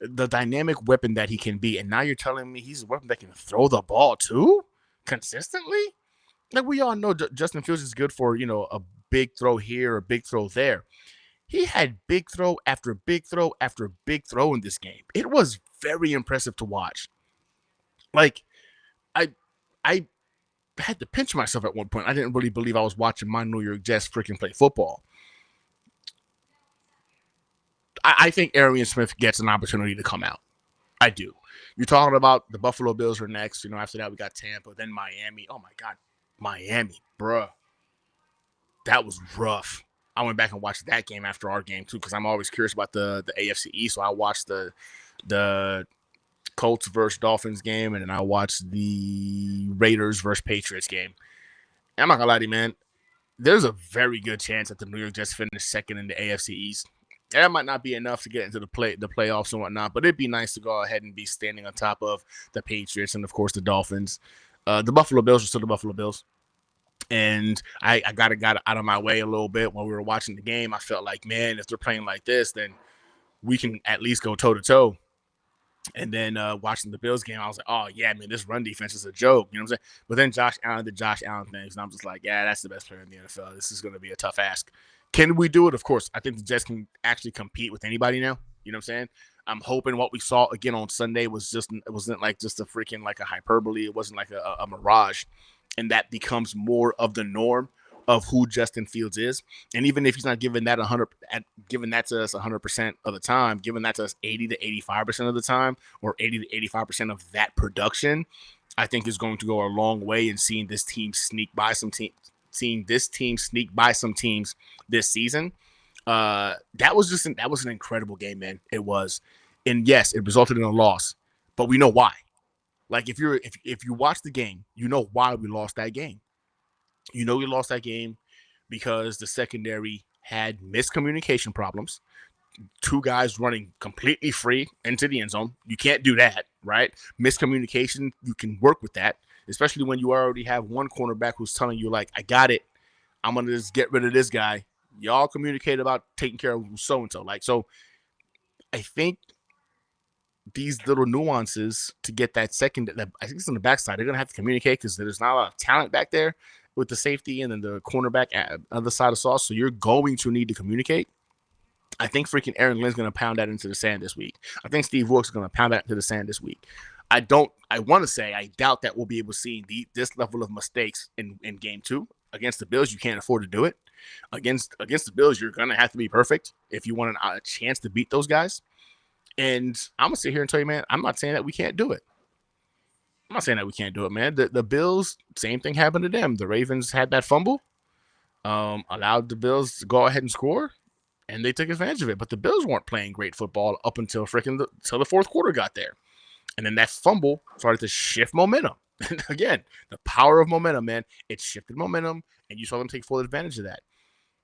The dynamic weapon that he can be. And now you're telling me he's a weapon that can throw the ball too consistently? Like, we all know Justin Fields is good for, a big throw here, a big throw there. He had big throw after big throw after big throw in this game. It was very impressive to watch. Like, I had to pinch myself at one point. I didn't really believe I was watching my New York Jets freaking play football. I think Arian Smith gets an opportunity to come out. I do. You're talking about the Buffalo Bills are next. After that we got Tampa, then Miami. Oh, my God. Miami, bruh. That was rough. I went back and watched that game after our game, too, because I'm always curious about the AFC East. So I watched the Colts versus Dolphins game, and then I watched the Raiders versus Patriots game. And I'm not going to lie to you, man. There's a very good chance that the New York Jets finish second in the AFC East. That might not be enough to get into the playoffs and whatnot, but it'd be nice to go ahead and be standing on top of the Patriots and, of course, the Dolphins. The Buffalo Bills are still the Buffalo Bills. And I got out of my way a little bit when we were watching the game. I felt like, man, if they're playing like this, then we can at least go toe-to-toe. And then watching the Bills game, I was like, oh, yeah, man, this run defense is a joke. You know what I'm saying? But then Josh Allen did Josh Allen things, and I'm just like, yeah, that's the best player in the NFL. This is going to be a tough ask. Can we do it? Of course. I think the Jets can actually compete with anybody now. You know what I'm saying? I'm hoping what we saw again on Sunday it wasn't like just a freaking like a hyperbole. It wasn't like a mirage. And that becomes more of the norm of who Justin Fields is. And even if he's not giving that giving that to us 100% of the time, giving that to us 80 to 85% of the time, or 80 to 85% of that production, I think is going to go a long way in seeing this team sneak by some teams this season. That was an incredible game, man. It was, and yes, it resulted in a loss, but we know why. Like if you watch the game, you know why we lost that game. You know we lost that game because the secondary had miscommunication problems. Two guys running completely free into the end zone. You can't do that, right? Miscommunication, you can work with that, especially when you already have one cornerback who's telling you, like, I got it. I'm going to just get rid of this guy. Y'all communicate about taking care of so-and-so. Like, so I think these little nuances to get that second, I think it's on the backside. They're going to have to communicate because there's not a lot of talent back there with the safety and then the cornerback at the other side of sauce. So you're going to need to communicate. I think freaking Aaron Lynn's going to pound that into the sand this week. I think Steve Wilkes is going to pound that into the sand this week. I want to say, I doubt that we'll be able to see this level of mistakes in game 2. Against the Bills, you can't afford to do it. Against the Bills, you're going to have to be perfect if you want a chance to beat those guys. And I'm going to sit here and tell you, man, I'm not saying that we can't do it. I'm not saying that we can't do it, man. The Bills, same thing happened to them. The Ravens had that fumble, allowed the Bills to go ahead and score, and they took advantage of it. But the Bills weren't playing great football up until the fourth quarter got there. And then that fumble started to shift momentum. And again, the power of momentum, man. It shifted momentum, and you saw them take full advantage of that.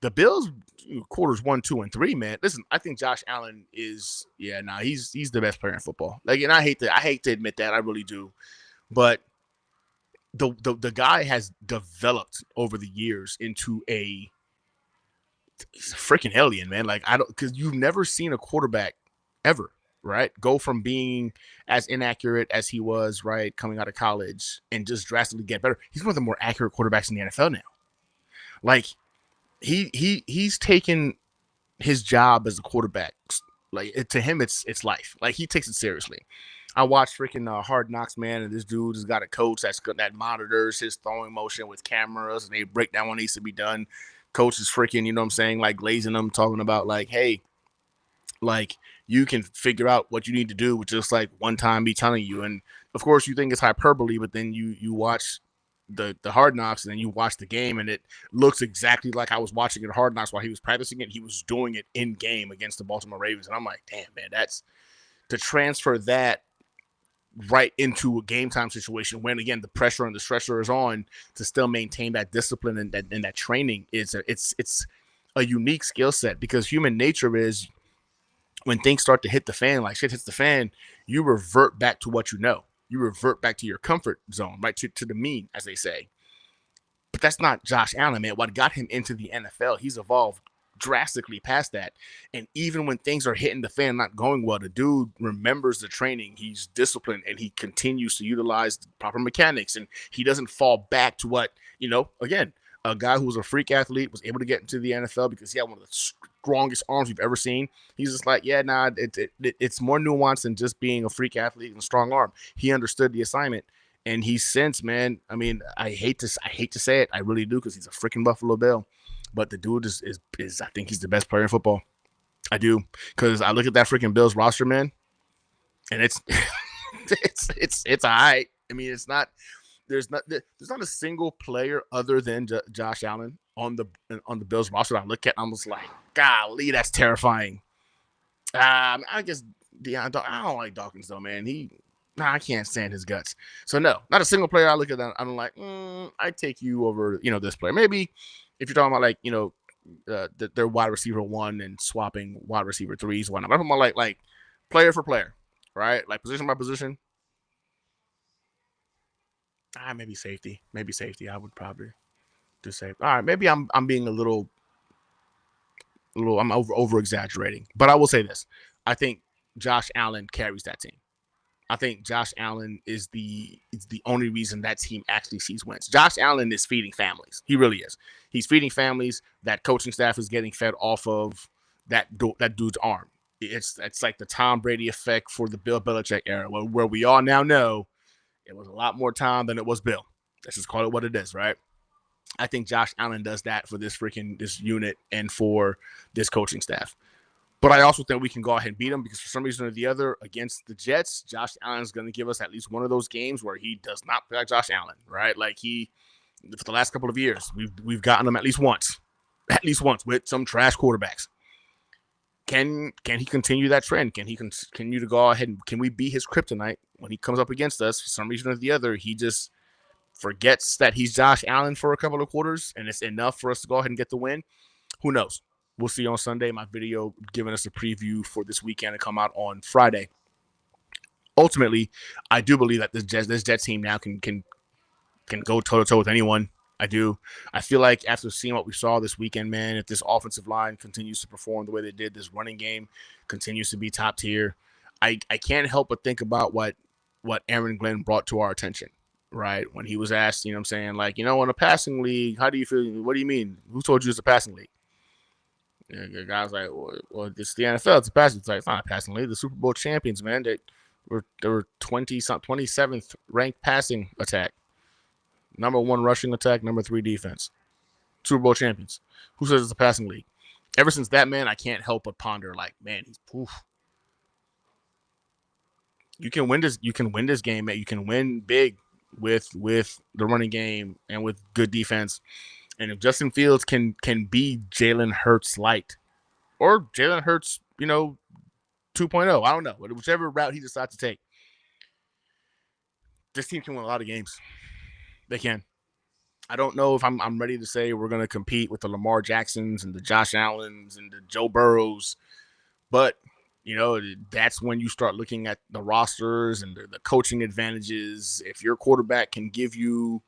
The Bills, quarters 1, 2, and 3, man. Listen, I think Josh Allen is, he's the best player in football. Like, and I hate to admit that, I really do, but the guy has developed over the years into he's a freaking alien, man. Like, because you've never seen a quarterback ever, right, go from being as inaccurate as he was, right, coming out of college and just drastically get better. He's one of the more accurate quarterbacks in the NFL now. Like, he's taken his job as a quarterback, like, to him it's life. Like, he takes it seriously. I watched freaking Hard Knocks, man, and this dude has got a coach that monitors his throwing motion with cameras, and they break down what needs to be done. Coach is freaking, you know what I'm saying, like, glazing them, talking about, like, hey, like, you can figure out what you need to do with just, like, one time be telling you. And of course you think it's hyperbole, but then you watch the Hard Knocks, and then you watch the game, and it looks exactly like I was watching it Hard Knocks while he was practicing it. He was doing it in game against the Baltimore Ravens, and I'm like, damn, man, that's to transfer that right into a game time situation when, again, the pressure and the stressor is on, to still maintain that discipline and that training it's a unique skill set, because human nature is, when things start to hit the fan, like shit hits the fan, you revert back to what you know. You revert back to your comfort zone, right? To the mean, as they say. But that's not Josh Allen, man. What got him into the NFL, he's evolved drastically past that. And even when things are hitting the fan, not going well, the dude remembers the training. He's disciplined, and he continues to utilize the proper mechanics, and he doesn't fall back to what, again, a guy who was a freak athlete was able to get into the NFL because he had one of the strongest arms we've ever seen. He's just like, it's more nuanced than just being a freak athlete and a strong arm. He understood the assignment, and he's since, man. I mean, I hate to say it, I really do, because he's a freaking Buffalo Bill, but the dude is I think he's the best player in football. I do, because I look at that freaking Bills roster, man, and it's it's all right. I mean, it's not. There's not a single player other than Josh Allen on the Bills roster that I look at. I'm just like, golly, that's terrifying. I guess I don't like Dawkins though, man. I can't stand his guts. So no, not a single player I look at that I'm like, I take you over, this player. Maybe if you're talking about, like, their wide receiver 1 and swapping wide receiver 3s, whatnot. I'm talking about like player for player, right? Like position by position. Maybe safety. I would probably do safety. All right, maybe I'm being a little I'm over exaggerating, but I will say this: I think Josh Allen carries that team. I think Josh Allen is the only reason that team actually sees wins. Josh Allen is feeding families. He really is. He's feeding families. That coaching staff is getting fed off of that dude's arm. It's like the Tom Brady effect for the Bill Belichick era, where we all now know it was a lot more Tom than it was Bill. Let's just call it what it is, right? I think Josh Allen does that for this unit and for this coaching staff. But I also think we can go ahead and beat them because for some reason or the other against the Jets, Josh Allen is going to give us at least one of those games where he does not play like Josh Allen, right? Like for the last couple of years, we've gotten him at least once with some trash quarterbacks. Can he continue that trend? Can he continue to go ahead and can we be his kryptonite when he comes up against us? For some reason or the other, he just forgets that he's Josh Allen for a couple of quarters and it's enough for us to go ahead and get the win. Who knows? We'll see on Sunday. My video giving us a preview for this weekend to come out on Friday. Ultimately, I do believe that this Jets team now can go toe-to-toe with anyone. I do. I feel like after seeing what we saw this weekend, man, if this offensive line continues to perform the way they did, this running game continues to be top tier, I can't help but think about what Aaron Glenn brought to our attention, right? When he was asked, you know what I'm saying, like, in a passing league, how do you feel? What do you mean? Who told you it's a passing league? The guy's like, well, it's the NFL. It's a passing league. It's like, it's not a passing league. The Super Bowl champions, man, they were 27th ranked passing attack. Number 1 rushing attack, number 3 defense. Super Bowl champions. Who says it's a passing league? Ever since that, man, I can't help but ponder, like, man, he's poof. You can win this game, man. You can win big with the running game and with good defense. And if Justin Fields can be Jalen Hurts light or Jalen Hurts, 2.0, I don't know, whichever route he decides to take, this team can win a lot of games. They can. I don't know if I'm ready to say we're going to compete with the Lamar Jacksons and the Josh Allens and the Joe Burrows, but that's when you start looking at the rosters and the coaching advantages. If your quarterback can give you,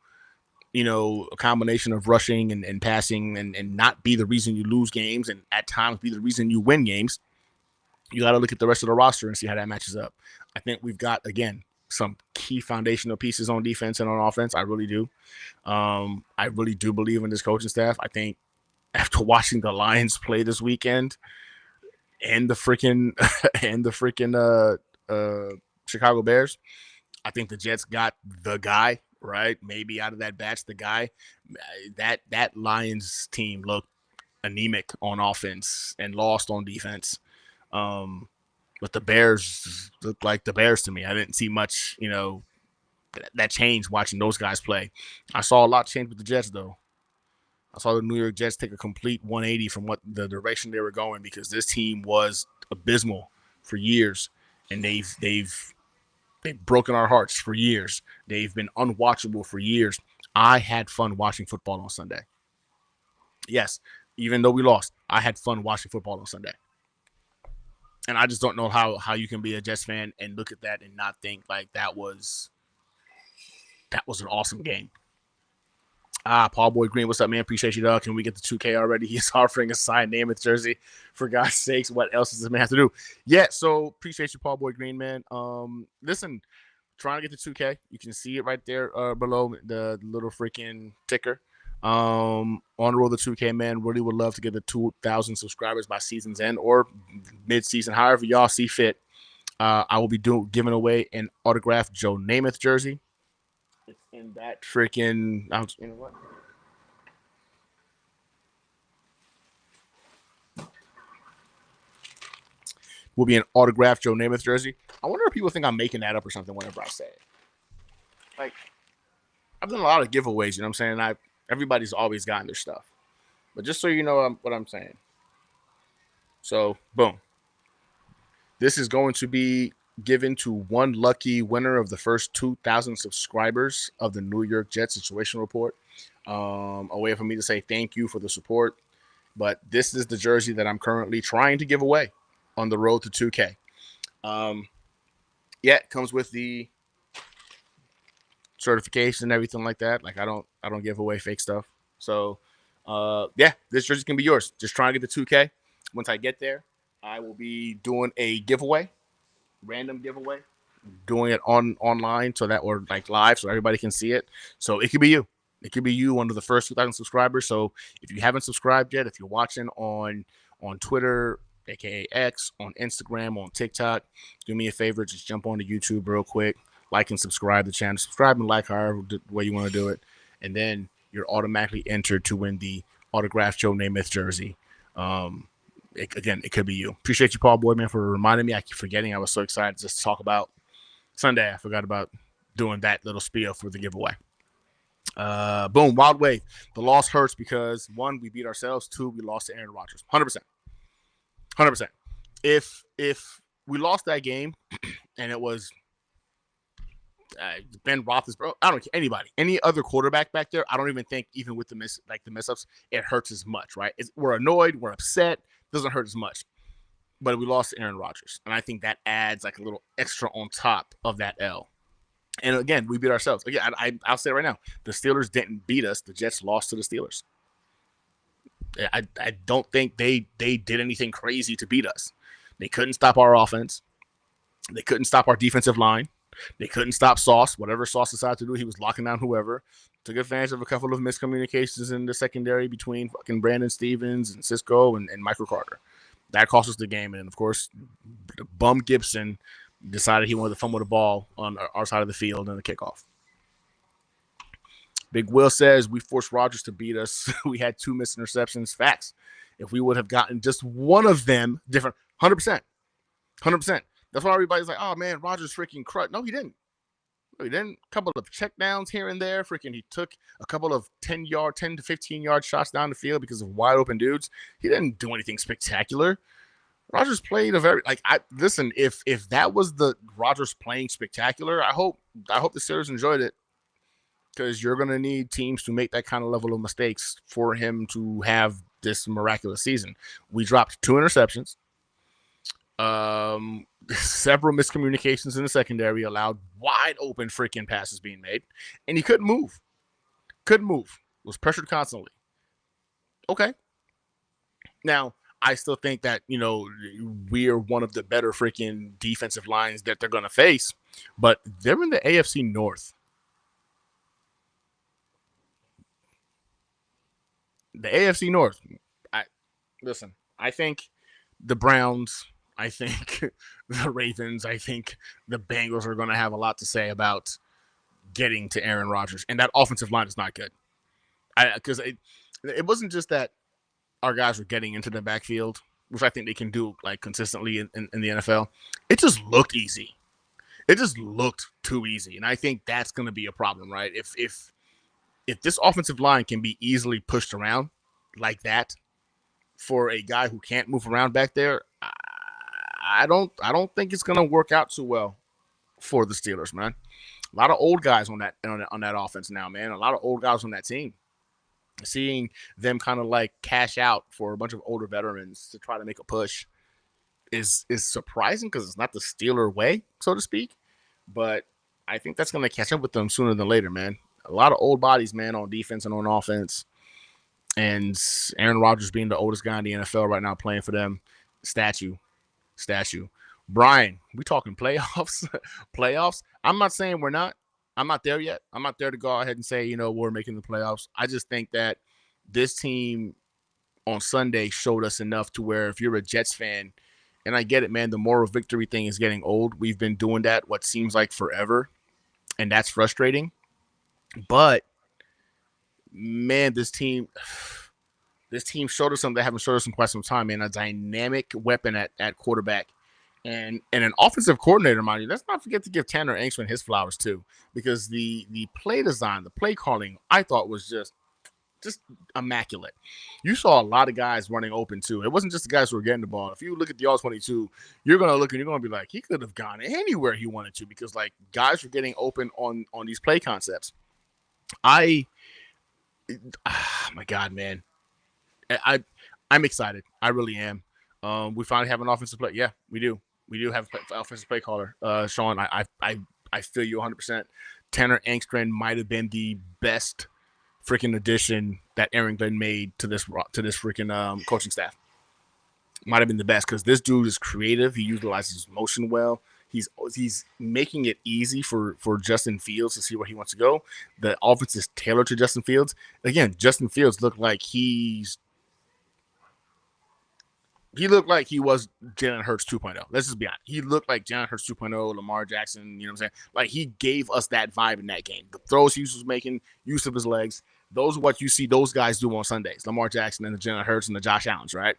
a combination of rushing and passing and not be the reason you lose games and at times be the reason you win games, you got to look at the rest of the roster and see how that matches up. I think we've got, again, some key foundational pieces on defense and on offense. I really do. I really do believe in this coaching staff. I think after watching the Lions play this weekend and the freaking Chicago Bears, I think the Jets got the guy, right? Maybe out of that batch, the guy. That Lions team looked anemic on offense and lost on defense. But the Bears looked like the Bears to me. I didn't see much, that change watching those guys play. I saw a lot change with the Jets, though. I saw the New York Jets take a complete 180 from what the direction they were going because this team was abysmal for years, and they've broken our hearts for years. They've been unwatchable for years. I had fun watching football on Sunday. Yes, even though we lost, I had fun watching football on Sunday. And I just don't know how you can be a Jets fan and look at that and not think like that was an awesome game. Paul Boy Green, what's up, man? Appreciate you, dog. Can we get the 2K already? He's offering a signed Namath jersey. For God's sakes, what else does this man have to do? Yeah, so appreciate you, Paul Boy Green, man. Listen, trying to get the 2K. You can see it right there below the little freaking ticker. On the road to 2K, man. Really would love to get the 2,000 subscribers by season's end or mid-season, however y'all see fit. I will be giving away an autographed Joe Namath jersey. It's in that freaking, you know what? Will be an autographed Joe Namath jersey. I wonder if people think I'm making that up or something whenever I say it. Like, I've done a lot of giveaways, you know what I'm saying? Everybody's always gotten their stuff. But just so you know what I'm saying. So, boom. This is going to be given to one lucky winner of the first 2,000 subscribers of the New York Jets Situation Report. A way for me to say thank you for the support. But this is the jersey that I'm currently trying to give away on the road to 2K. It comes with the certification and everything like that. Like I don't give away fake stuff. So this jersey can be yours. Just try and get the 2K. Once I get there, I will be doing a giveaway, random giveaway, doing it online so that we're like live so everybody can see it. So it could be you. It could be you, one of the first 2,000 subscribers. So if you haven't subscribed yet, if you're watching on Twitter, aka X, on Instagram, on TikTok, do me a favor, just jump onto YouTube real quick, like and subscribe to the channel. Subscribe and like however way you want to do it. And then you're automatically entered to win the autographed Joe Namath jersey. it could be you. Appreciate you, Paul Boyd, man, for reminding me. I keep forgetting. I was so excited just to talk about Sunday. I forgot about doing that little spiel for the giveaway. Boom, Wild Wave. The loss hurts because 1, we beat ourselves. 2, we lost to Aaron Rodgers. 100%. If we lost that game and it was Ben Roethlisberger, I don't care, anybody, any other quarterback back there, I don't even think, even with the mess ups, it hurts as much, right? We're annoyed, we're upset, doesn't hurt as much. But we lost to Aaron Rodgers, and I think that adds like a little extra on top of that L. And again, we beat ourselves. Again, I'll say it right now, the Steelers didn't beat us. The Jets lost to the Steelers. I don't think they did anything crazy to beat us. They couldn't stop our offense. They couldn't stop our defensive line. They couldn't stop Sauce. Whatever Sauce decided to do, he was locking down whoever. Took advantage of a couple of miscommunications in the secondary between fucking Brandon Stevens and Cisco and Michael Carter. That cost us the game. And, of course, Bum Gibson decided he wanted to fumble the ball on our side of the field in the kickoff. Big Will says, we forced Rodgers to beat us. We had 2 missed interceptions. Facts. If we would have gotten just one of them different, 100%. That's why everybody's like, oh, man, Rodgers freaking crushed. No, he didn't. A couple of checkdowns here and there. He took a couple of 10 to 15-yard shots down the field because of wide open dudes. He didn't do anything spectacular. Rodgers played listen, if that was the Rodgers playing spectacular, I hope the Steelers enjoyed it, because you're going to need teams to make that kind of level of mistakes for him to have this miraculous season. We dropped 2 interceptions. Several miscommunications in the secondary allowed wide open freaking passes being made, and he couldn't move. Was pressured constantly. Okay. Now, I still think that, we're one of the better freaking defensive lines that they're going to face, but they're in the AFC North. The AFC North. I think the Browns, I think the Ravens, I think the Bengals are going to have a lot to say about getting to Aaron Rodgers. And that offensive line is not good. Because it wasn't just that our guys were getting into the backfield, which I think they can do like consistently in the NFL. It just looked easy. It just looked too easy. And I think that's going to be a problem, right? If this offensive line can be easily pushed around like that for a guy who can't move around back there, I don't think it's going to work out too well for the Steelers, man. A lot of old guys on that offense now, man. A lot of old guys on that team. Seeing them kind of like cash out for a bunch of older veterans to try to make a push is surprising, because it's not the Steeler way, so to speak. But I think that's going to catch up with them sooner than later, man. A lot of old bodies, man, on defense and on offense. And Aaron Rodgers being the oldest guy in the NFL right now playing for them. Statue. Brian, we talking playoffs? Playoffs? I'm not saying we're not. I'm not there yet. I'm not there to go ahead and say, we're making the playoffs. I just think that this team on Sunday showed us enough to where if you're a Jets fan, and I get it, man, the moral victory thing is getting old. We've been doing that what seems like forever, and that's frustrating. But, man, this team showed us something they haven't showed us in quite some time, man, a dynamic weapon at quarterback. And an offensive coordinator, mind you. Let's not forget to give Tanner Engstman his flowers too, because the play design, the play calling, I thought was just immaculate. You saw a lot of guys running open too. It wasn't just the guys who were getting the ball. If you look at the all-22, you're gonna look and you're gonna be like, he could have gone anywhere he wanted to, because like guys were getting open on these play concepts. My God, man, I'm excited. I really am. We finally have an offensive play. Yeah, we do. We do have an offensive play caller, Sean. I feel you 100%. Tanner Engstman might have been the best freaking addition that Aaron Glenn made to this freaking coaching staff. Might have been the best, because this dude is creative. He utilizes motion well. He's making it easy for Justin Fields to see where he wants to go. The offense is tailored to Justin Fields. Again, Justin Fields looked like he was Jalen Hurts 2.0. Let's just be honest. He looked like Jalen Hurts 2.0, Lamar Jackson, you know what I'm saying? Like, he gave us that vibe in that game. The throws he was making, use of his legs, those are what you see those guys do on Sundays. Lamar Jackson and the Jalen Hurts and the Josh Allens, right?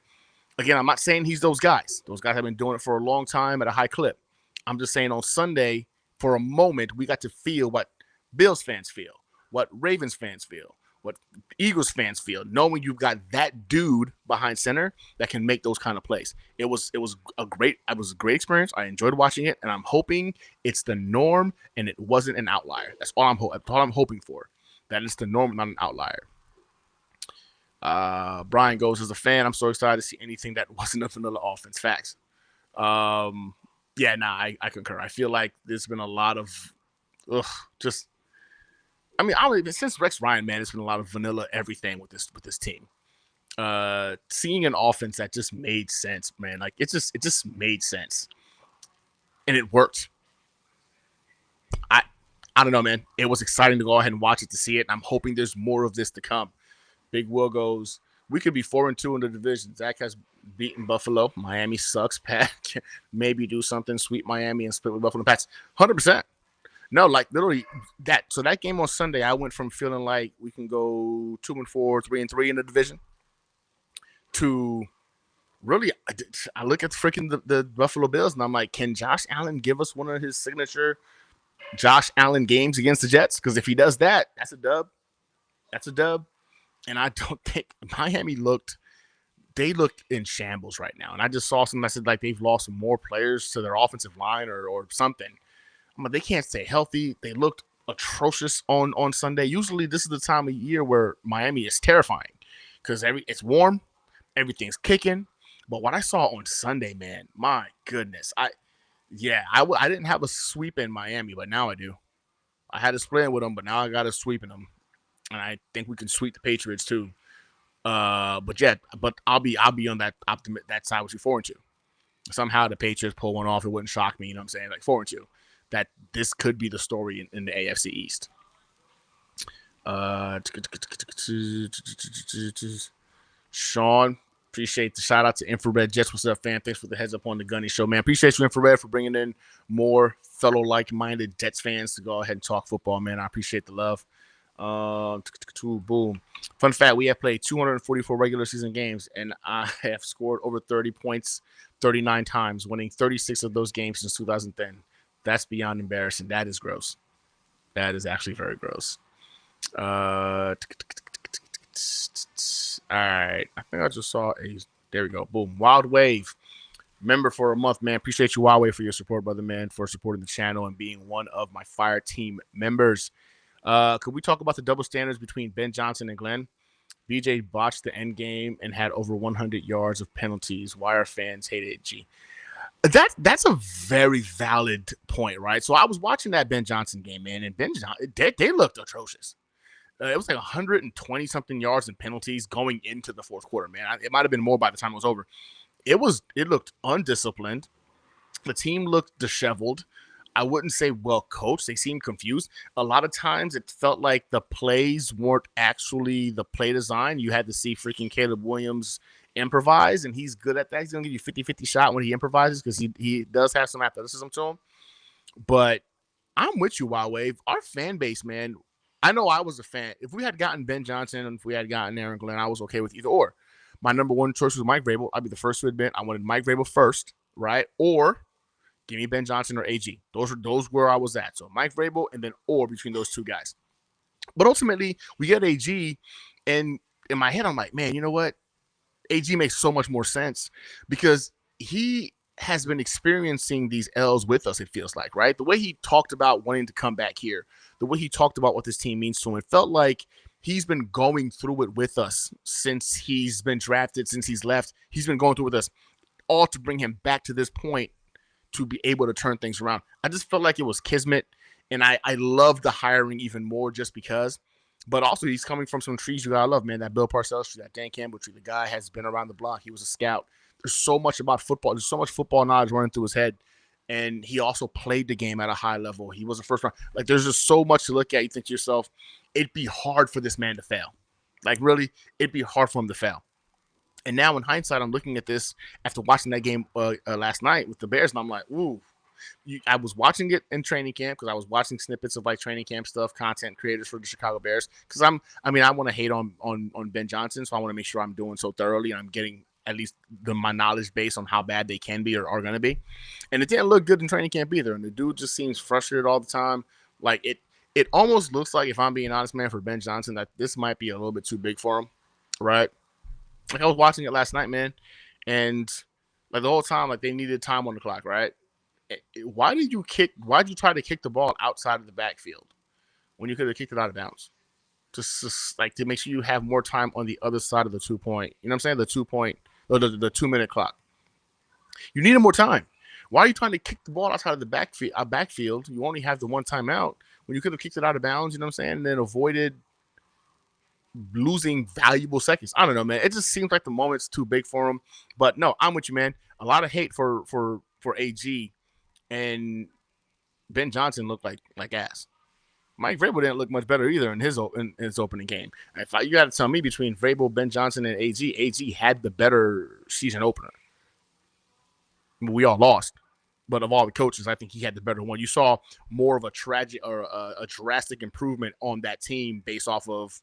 Again, I'm not saying he's those guys. Those guys have been doing it for a long time at a high clip. I'm just saying on Sunday, for a moment, we got to feel what Bills fans feel, what Ravens fans feel, what Eagles fans feel, knowing you've got that dude behind center that can make those kind of plays. It was a great experience. I enjoyed watching it, and I'm hoping it's the norm and it wasn't an outlier. That's all I'm hoping for. That it's the norm, not an outlier. Brian goes, as a fan, I'm so excited to see anything that wasn't a vanilla offense. Facts. I concur. I feel like there's been a lot of since Rex Ryan, man, it's been a lot of vanilla everything with this team. Seeing an offense that just made sense, man. Like it just made sense. And it worked. I don't know, man. It was exciting to go ahead and watch it, to see it. And I'm hoping there's more of this to come. Big Will goes, we could be 4-2 in the division. Zach has beaten Buffalo. Miami sucks. Pat maybe do something, sweep Miami and split with Buffalo Pats. 100%. No, like literally that. So that game on Sunday, I went from feeling like we can go 2-4, 3-3 in the division to really, I look at the Buffalo Bills and I'm like, can Josh Allen give us one of his signature Josh Allen games against the Jets? Because if he does that, that's a dub. That's a dub. And I don't think Miami looked in shambles right now. And I just saw some message like they've lost more players to their offensive line or something. They can't stay healthy. They looked atrocious on Sunday. Usually this is the time of year where Miami is terrifying because it's warm, everything's kicking. But what I saw on Sunday, man, my goodness. I didn't have a sweep in Miami, but now I do. I had a split with them, but now I got a sweep in them. And I think we can sweep the Patriots too. But I'll be on that side with you 4-2. Somehow the Patriots pull one off. It wouldn't shock me. You know what I'm saying? Like 4-2. That this could be the story in the AFC East. Sean, appreciate the shout out to Infrared Jets. What's up, fam? Thanks for the heads up on the Gunny Show, man. Appreciate you, Infrared, for bringing in more fellow like-minded Jets fans to go ahead and talk football, man. I appreciate the love. Boom. Fun fact, we have played 244 regular season games, and I have scored over 30 points 39 times, winning 36 of those games since 2010. That's beyond embarrassing. That is gross. That is actually very gross. All right. I think I just saw there we go. Boom. Wild Wave. Member for a month, man. Appreciate you, Wild Wave, for your support, brother, man, for supporting the channel and being one of my Fire Team members. Could we talk about the double standards between Ben Johnson and Glenn? BJ botched the end game and had over 100 yards of penalties. Why are fans hated G? That's a very valid point, right? So I was watching that Ben Johnson game, man, and Ben Johnson, they looked atrocious. It was like 120 something yards and penalties going into the fourth quarter, man. It might have been more by the time it was over. It looked undisciplined. The team looked disheveled. I wouldn't say well coached. They seemed confused. A lot of times it felt like the plays weren't actually the play design. You had to see freaking Caleb Williams improvise, and he's good at that. He's going to give you 50-50 shot when he improvises because he does have some athleticism to him. But I'm with you, Wild Wave. Our fan base, man, I know I was a fan. If we had gotten Ben Johnson and if we had gotten Aaron Glenn, I was okay with either or. My number one choice was Mike Vrabel. I'd be the first to admit I wanted Mike Vrabel first, right? Or give me Ben Johnson or AG. Those where I was at. So Mike Vrabel and then or between those two guys. But ultimately, we get AG, and in my head, I'm like, man, you know what? AG makes so much more sense because he has been experiencing these L's with us, it feels like, right? The way he talked about wanting to come back here, the way he talked about what this team means to him, it felt like he's been going through it with us since he's been drafted, since he's left. He's been going through it with us, all to bring him back to this point to be able to turn things around. I just felt like it was kismet, and I love the hiring even more just because. But also, he's coming from some trees you gotta love, man. That Bill Parcells tree, that Dan Campbell tree. The guy has been around the block. He was a scout. There's so much about football. There's so much football knowledge running through his head. And he also played the game at a high level. He was a first round. Like, there's just so much to look at. You think to yourself, it'd be hard for this man to fail. Like, really, it'd be hard for him to fail. And now, in hindsight, I'm looking at this after watching that game last night with the Bears, and I'm like, ooh. I was watching it in training camp because I was watching snippets of like training camp stuff, content creators for the Chicago Bears. Because I want to hate on Ben Johnson, so I want to make sure I'm doing so thoroughly and I'm getting at least my knowledge base on how bad they can be or are going to be. And it didn't look good in training camp either. And the dude just seems frustrated all the time. Like it almost looks like, if I'm being honest, man, for Ben Johnson, that this might be a little bit too big for him, right? Like, I was watching it last night, man, and like the whole time, like, they needed time on the clock, right? Why did you try to kick the ball outside of the backfield when you could have kicked it out of bounds? Just like to make sure you have more time on the other side of the 2 point. You know what I'm saying? The 2 point or the 2 minute clock. You needed more time. Why are you trying to kick the ball outside of the backfield? You only have the one timeout when you could have kicked it out of bounds. You know what I'm saying? And then avoided losing valuable seconds. I don't know, man. It just seems like the moment's too big for him. But no, I'm with you, man. A lot of hate for AG, and Ben Johnson looked like ass. Mike Vrabel didn't look much better either in his opening game. You got to tell me, between Vrabel, Ben Johnson, and AG had the better season opener. We all lost, but of all the coaches, I think he had the better one. You saw more of a tragic or a drastic improvement on that team based off of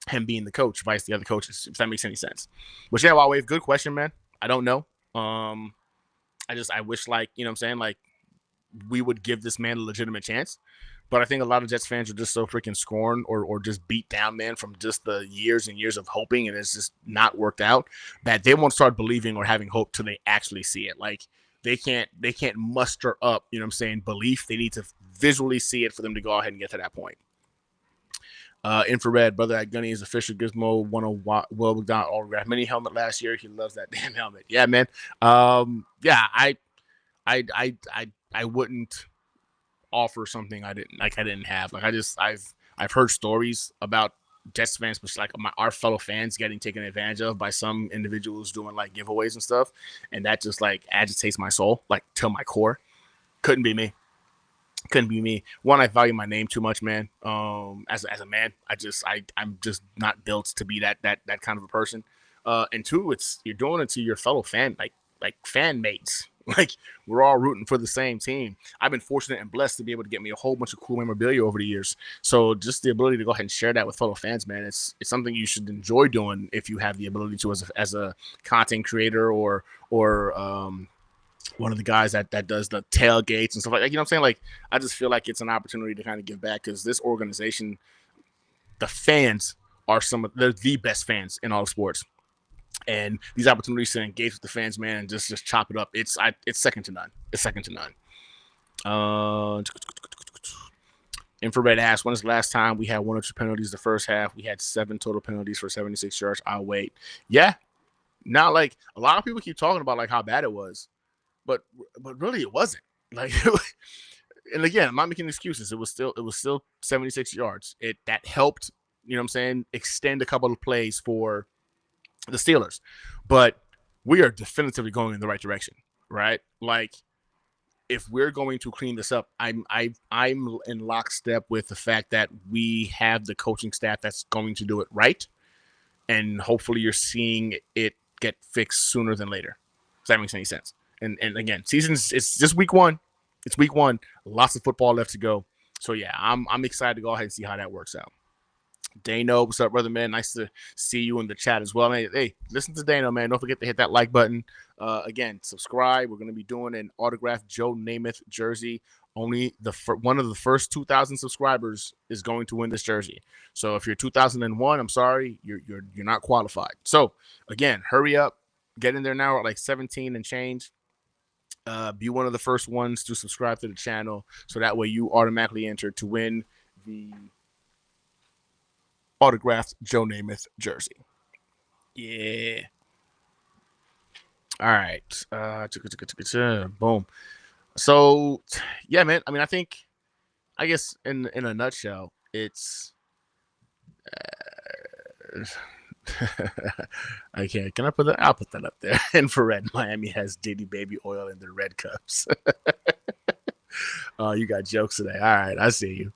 him being the coach, vice the other coaches, if that makes any sense. But yeah, Wave, good question, man. I don't know. I wish, like, you know what I'm saying, like, we would give this man a legitimate chance. But I think a lot of Jets fans are just so freaking scorned or just beat down, man, from just the years and years of hoping, and it's just not worked out, that they won't start believing or having hope till they actually see it. Like, they can't muster up, you know what I'm saying, belief. They need to visually see it for them to go ahead and get to that point. Infrared, brother at Gunny is official Gizmo, won a Will McDonald autograph mini helmet last year. He loves that damn helmet. Yeah, man. Yeah, I wouldn't offer something I didn't have. Like, I've heard stories about Jets fans, but like our fellow fans getting taken advantage of by some individuals doing like giveaways and stuff, and that just like agitates my soul, like, to my core. Couldn't be me. One, I value my name too much, man. As a man, I'm just not built to be that kind of a person. And two, you're doing it to your fellow fan, like fan mates. Like, we're all rooting for the same team. I've been fortunate and blessed to be able to get me a whole bunch of cool memorabilia over the years. So just the ability to go ahead and share that with fellow fans, man, it's something you should enjoy doing if you have the ability to, as a content creator or one of the guys that does the tailgates and stuff like that. You know what I'm saying? Like, I just feel like it's an opportunity to kind of give back, because this organization, the fans they're the best fans in all of sports. And these opportunities to engage with the fans, man, and just chop it up, it's second to none. It's second to none. Infrared asks, when is the last time we had 1 or 2 penalties the first half? We had 7 total penalties for 76 yards. I'll wait. Yeah. Now, like, a lot of people keep talking about like how bad it was, but really it wasn't. Like, and again, I'm not making excuses. It was still 76 yards. That helped, you know what I'm saying, extend a couple of plays for the Steelers, but we are definitively going in the right direction, right? Like, if we're going to clean this up, I'm in lockstep with the fact that we have the coaching staff that's going to do it right, and hopefully you're seeing it get fixed sooner than later. If that makes any sense. And again, it's just week one. It's week one. Lots of football left to go. So yeah, I'm excited to go ahead and see how that works out. Dano, what's up, brother, man? Nice to see you in the chat as well. Hey, listen to Dano, man. Don't forget to hit that like button. Again, subscribe. We're going to be doing an autographed Joe Namath jersey. Only one of the first 2,000 subscribers is going to win this jersey. So if you're 2001, I'm sorry, you're not qualified. So again, hurry up. Get in there now at like 17 and change. Be one of the first ones to subscribe to the channel, so that way you automatically enter to win the autographed Joe Namath jersey. Yeah. All right. Boom. So yeah, man. I mean, I guess in a nutshell, it's I can't. Can I put that? I'll put that up there. Infrared Miami has Diddy baby oil in their red cups. Oh, you got jokes today. All right, I see you.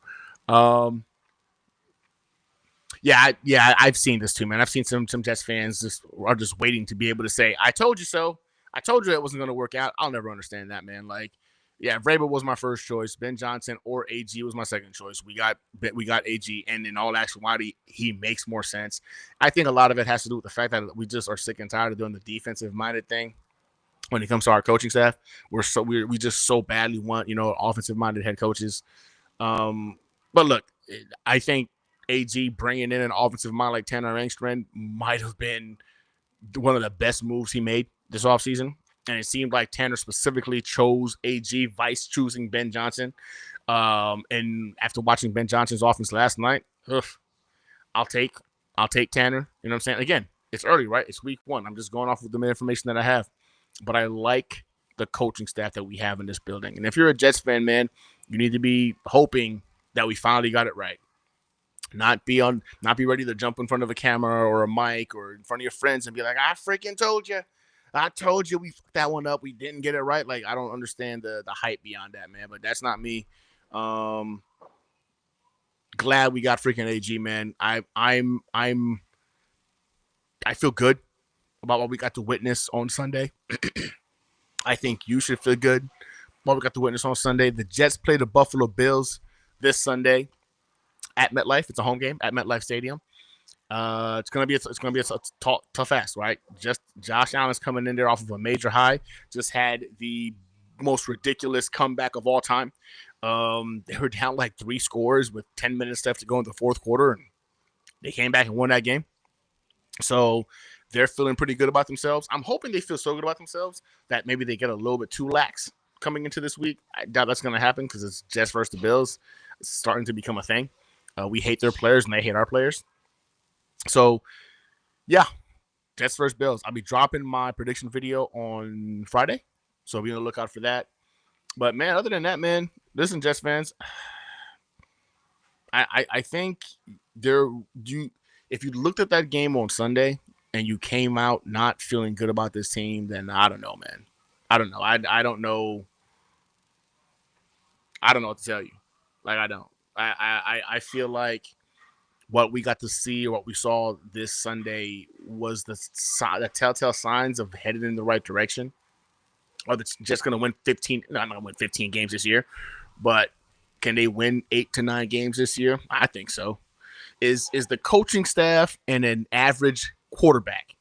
Yeah, I've seen this too, man. I've seen some Jets fans are just waiting to be able to say, "I told you so. I told you it wasn't going to work out." I'll never understand that, man. Like, Yeah, Vrabel was my first choice. Ben Johnson or AG was my second choice. We got AG, and in all actuality, he makes more sense. I think a lot of it has to do with the fact that we just are sick and tired of doing the defensive-minded thing when it comes to our coaching staff. We just so badly want offensive-minded head coaches. But look, I think AG bringing in an offensive mind like Tanner Engstrand might have been one of the best moves he made this offseason. And it seemed like Tanner specifically chose AG, vice choosing Ben Johnson. And after watching Ben Johnson's offense last night, I'll take Tanner. You know what I'm saying? Again, it's early, right? It's week 1. I'm just going off with the information that I have. But I like the coaching staff that we have in this building. And if you're a Jets fan, man, you need to be hoping that we finally got it right. Not be ready to jump in front of a camera or a mic or in front of your friends and be like, I freaking told you. I told you we fucked that one up. We didn't get it right. Like, I don't understand the hype beyond that, man. But that's not me. Glad we got freaking AG, man. I feel good about what we got to witness on Sunday. I think you should feel good about what we got to witness on Sunday. The Jets play the Buffalo Bills this Sunday at MetLife. It's a home game at MetLife Stadium. It's gonna be a tough ass, right? Just Josh Allen's coming in there off of a major high. Just had the most ridiculous comeback of all time. They were down like 3 scores with 10 minutes left to go in the fourth quarter, and they came back and won that game. So they're feeling pretty good about themselves. I'm hoping they feel so good about themselves that maybe they get a little bit too lax coming into this week. I doubt that's gonna happen because it's Jets versus the Bills. It's starting to become a thing. We hate their players and they hate our players. So, yeah, Jets versus Bills. I'll be dropping my prediction video on Friday, so be on the lookout for that. But, man, other than that, man, listen, Jets fans, I think if you looked at that game on Sunday and you came out not feeling good about this team, then I don't know, man. I don't know. I don't know. I don't know what to tell you. Like, I don't. I feel like what we got to see or what we saw this Sunday was the telltale signs of headed in the right direction. Are they just going to win 15? No, I'm not going to win 15 games this year, but can they win 8 to 9 games this year? I think so. Is the coaching staff and an average quarterback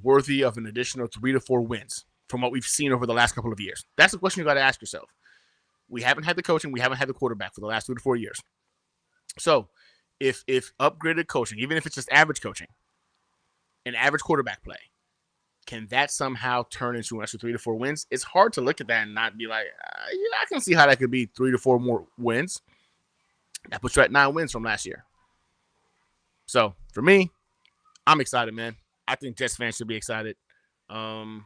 worthy of an additional 3 to 4 wins from what we've seen over the last couple of years? That's the question you got to ask yourself. We haven't had the coaching. We haven't had the quarterback for the last 3 to 4 years. So if upgraded coaching, even if it's just average coaching, an average quarterback play, can that somehow turn into an extra 3 to 4 wins? It's hard to look at that and not be like, yeah, I can see how that could be 3 to 4 more wins. That puts you at 9 wins from last year. So for me, I'm excited, man. I think Jets fans should be excited. I'm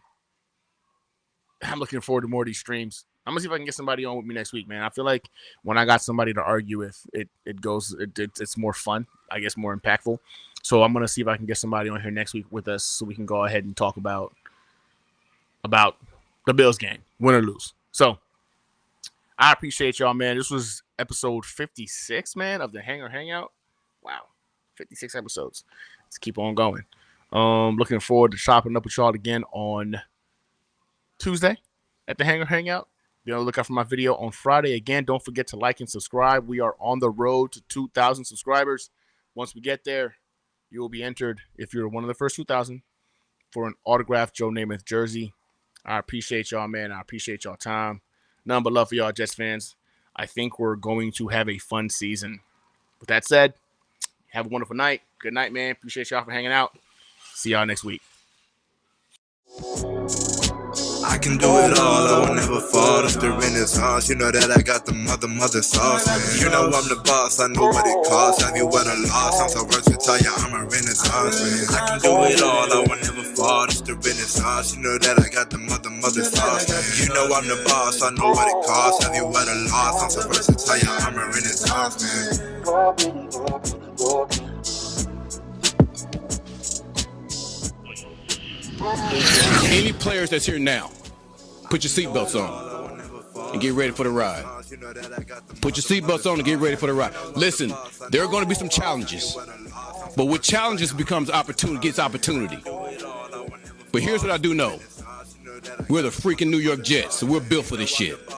looking forward to more of these streams. I'm gonna see if I can get somebody on with me next week, man. I feel like when I got somebody to argue with, it's more fun, I guess, more impactful. So I'm gonna see if I can get somebody on here next week with us so we can go ahead and talk about the Bills game, win or lose. So I appreciate y'all, man. This was episode 56, man, of the Hangar Hangout. Wow, 56 episodes. Let's keep on going. Looking forward to chopping up with y'all again on Tuesday at the Hangar Hangout. Be on the lookout for my video on Friday. Again, don't forget to like and subscribe. We are on the road to 2,000 subscribers. Once we get there, you will be entered, if you're one of the first 2,000, for an autographed Joe Namath jersey. I appreciate y'all, man. I appreciate y'all time. None but love for y'all, Jets fans. I think we're going to have a fun season. With that said, have a wonderful night. Good night, man. Appreciate y'all for hanging out. See y'all next week. I can do it all, I will never fall. If the Renaissance, you know that I got the mother sauce, man. You know I'm the boss, I know what it costs. Have you ever lost? I'm so versatile, yeah, I'm a Renaissance, man. I can do it all, I will never fall. It's the Renaissance, you know that I got the mother sauce, man. You know I'm the boss, I know what it costs. Have you ever lost? I'm so versatile, yeah, I'm a Renaissance, man. Any players that's here now, put your seatbelts on and get ready for the ride. Put your seatbelts on and get ready for the ride. Listen, there are going to be some challenges, but with challenges gets opportunity. But here's what I do know. We're the freaking New York Jets, so we're built for this shit.